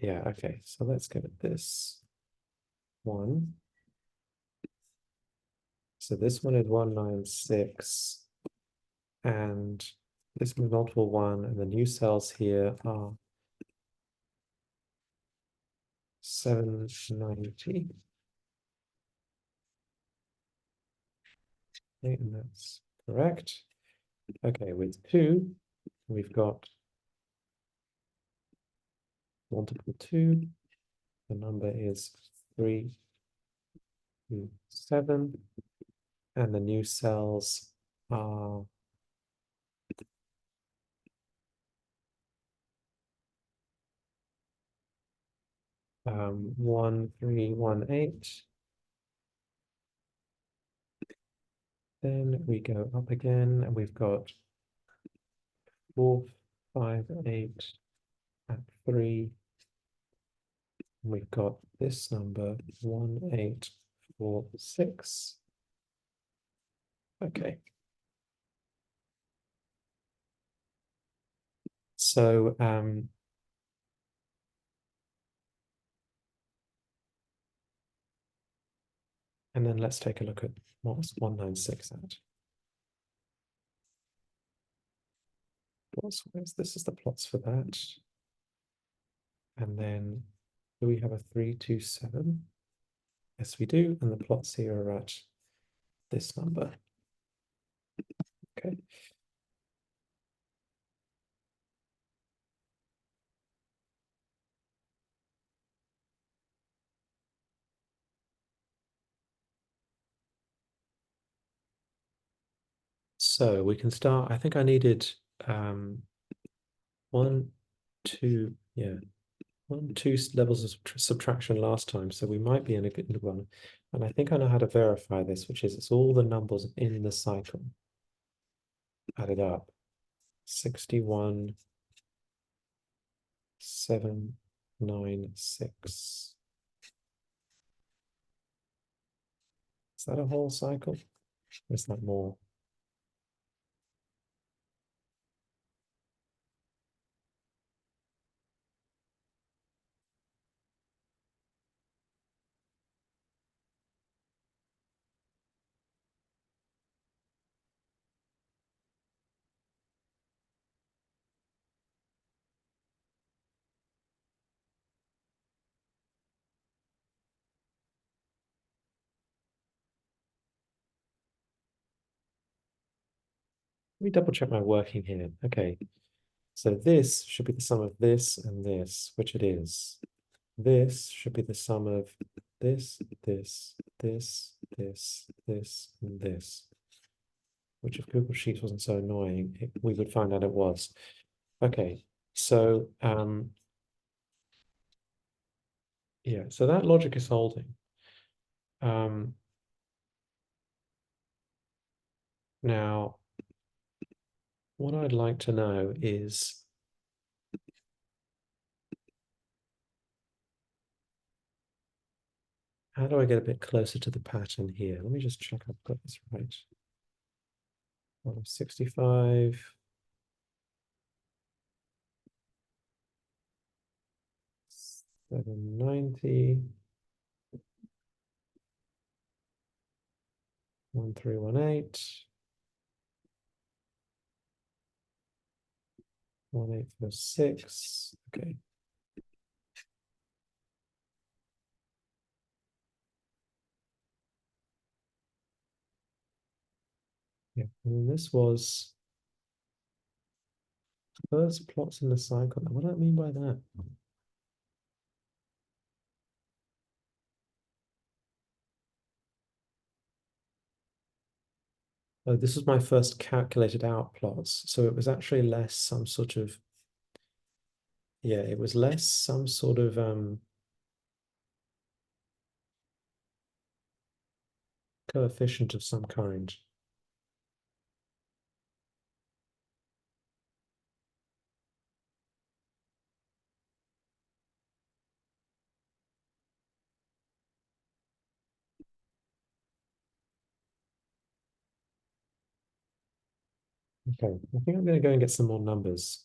Yeah, okay, so let's go with this one. So this one is 196, and this one is multiple 1, and the new cells here are 790. Okay, and that's correct. Okay, with 2, we've got multiple 2. The number is 327. and the new cells are 1318. Then we go up again and we've got 458 at 3. We've got this number 1846. Okay. So and then let's take a look at what's 196 at. This is the plots for that. And then do we have a 327? Yes, we do. And the plots here are at this number. Okay. So we can start. I think I needed 1, 2, yeah, 1, 2 levels of subtraction last time, so we might be in a good one. And I think I know how to verify this, which is it's all the numbers in the cycle added up. 61, 796. Is that a whole cycle? Or is that more? Let me double check my working here. Okay, so this should be the sum of this and this, which it is. This should be the sum of this, this, this, this, this, and this. Which if Google Sheets wasn't so annoying, we would find out it was. Okay, so yeah, so that logic is holding. Now, what I'd like to know is how do I get a bit closer to the pattern here? Let me just check I've got this right. 65. 790. 1318. 1846. Okay. Yeah, and this was first plots in the cycle. What do I mean by that? Oh, this was my first calculated out plots. So it was actually less some sort of, yeah, it was less some sort of coefficient of some kind. Okay, I think I'm going to go and get some more numbers.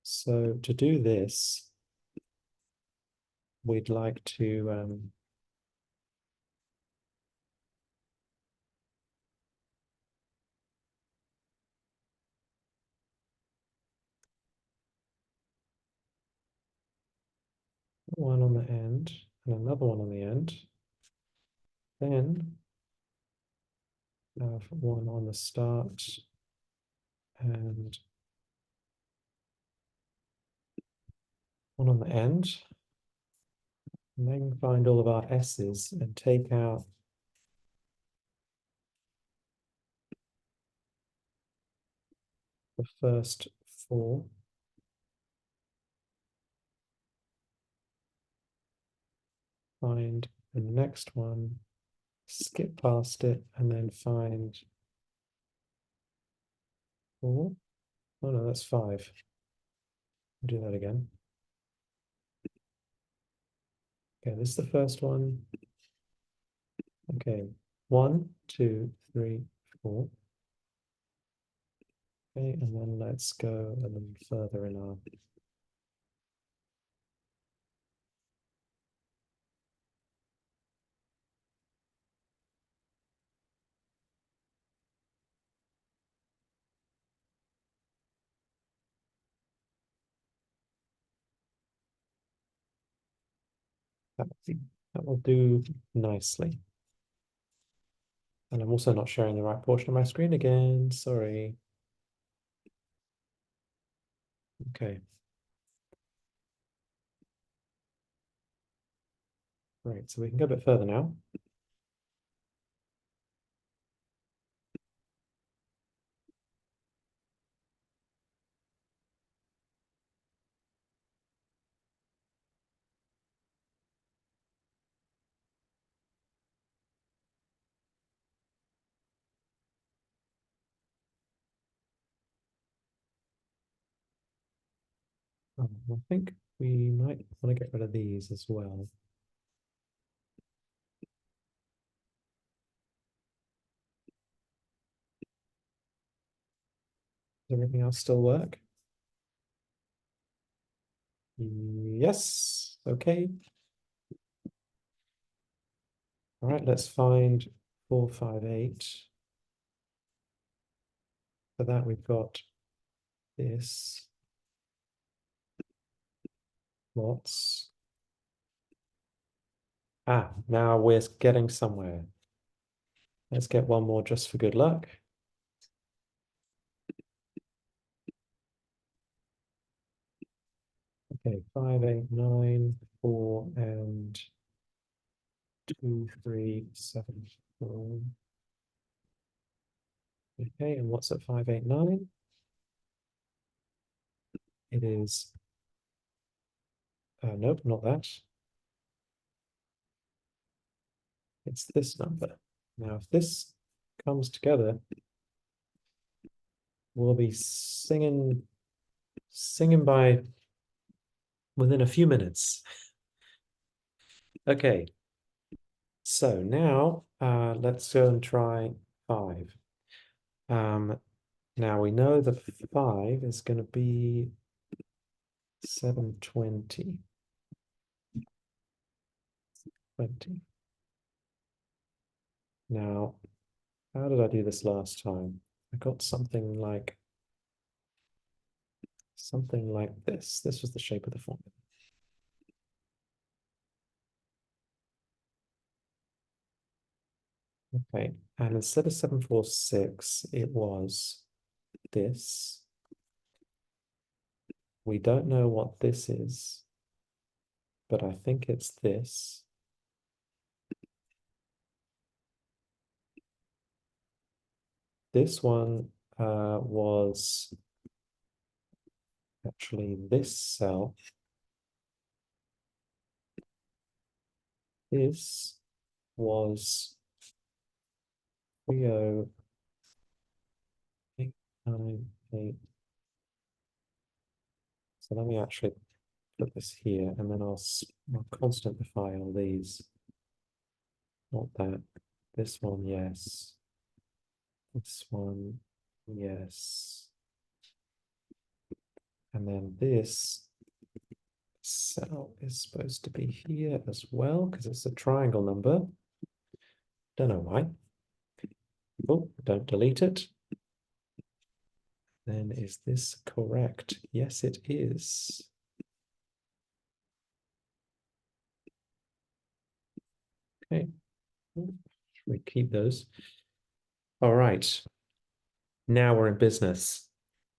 So to do this, we'd like to one on the end and another one on the end. Then have one on the start and one on the end. And then find all of our S's and take out the first 4. Find the next one, skip past it, and then find 4. Oh no, that's 5. Do that again. Okay, this is the first one. Okay, 1, 2, 3, 4. Okay, and then let's go a little further in our that will do nicely. And I'm also not sharing the right portion of my screen again. Sorry. Okay. Right, so we can go a bit further now. I think we might want to get rid of these as well. Does everything else still work? Yes, okay. All right, let's find 4, 5, 8. For that, we've got this. Lots. Ah, now we're getting somewhere. Let's get one more just for good luck. Okay, 5, 8, 9, 4, and 2, 3, 7, 4. Okay, and what's at 5, 8, 9? It is, nope, not that. It's this number. Now, if this comes together, we'll be singing by within a few minutes. Okay, so now let's go and try 5. Now we know the 5 is going to be 720. 20. Now, how did I do this last time? I got something like this. This was the shape of the formula. Okay, and instead of 746, it was this. We don't know what this is, but I think it's this. This one was actually this cell. This was 30898. So let me actually put this here, and then I'll constantify all these. Not that. This one, yes. This one, yes. And then this cell is supposed to be here as well, because it's a triangle number. Don't know why. Oh, don't delete it. Then is this correct? Yes, it is. Okay. Should we keep those? All right. Now we're in business.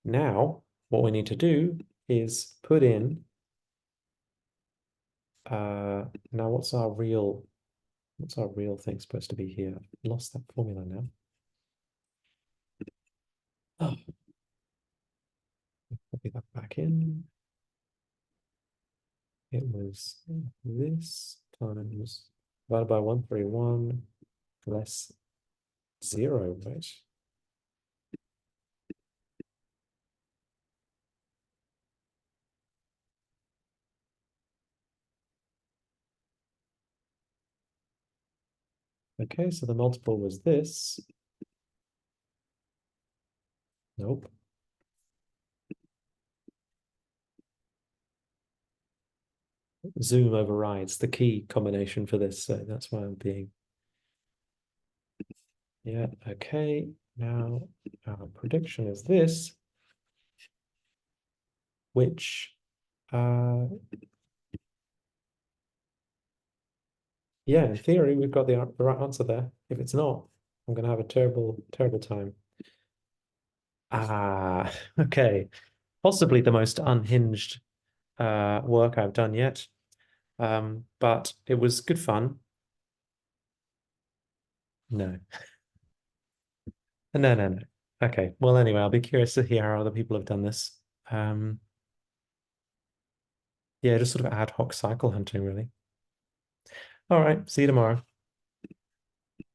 Now, what we need to do is put in Now what's our real thing supposed to be here? I've lost that formula now. Oh, copy that back in. It was this times divided by 131 less 0, right? Okay, so the multiple was this. Nope. Zoom overrides the key combination for this, so that's why I'm being. Yeah, okay. Now our prediction is this, which yeah, in theory, we've got the right answer there. If it's not, I'm going to have a terrible, terrible time. Ah, okay. Possibly the most unhinged work I've done yet. But it was good fun. No, no, no, no. Okay. Well, anyway, I'll be curious to hear how other people have done this. Um, yeah, just sort of ad hoc cycle hunting, really. All right. See you tomorrow.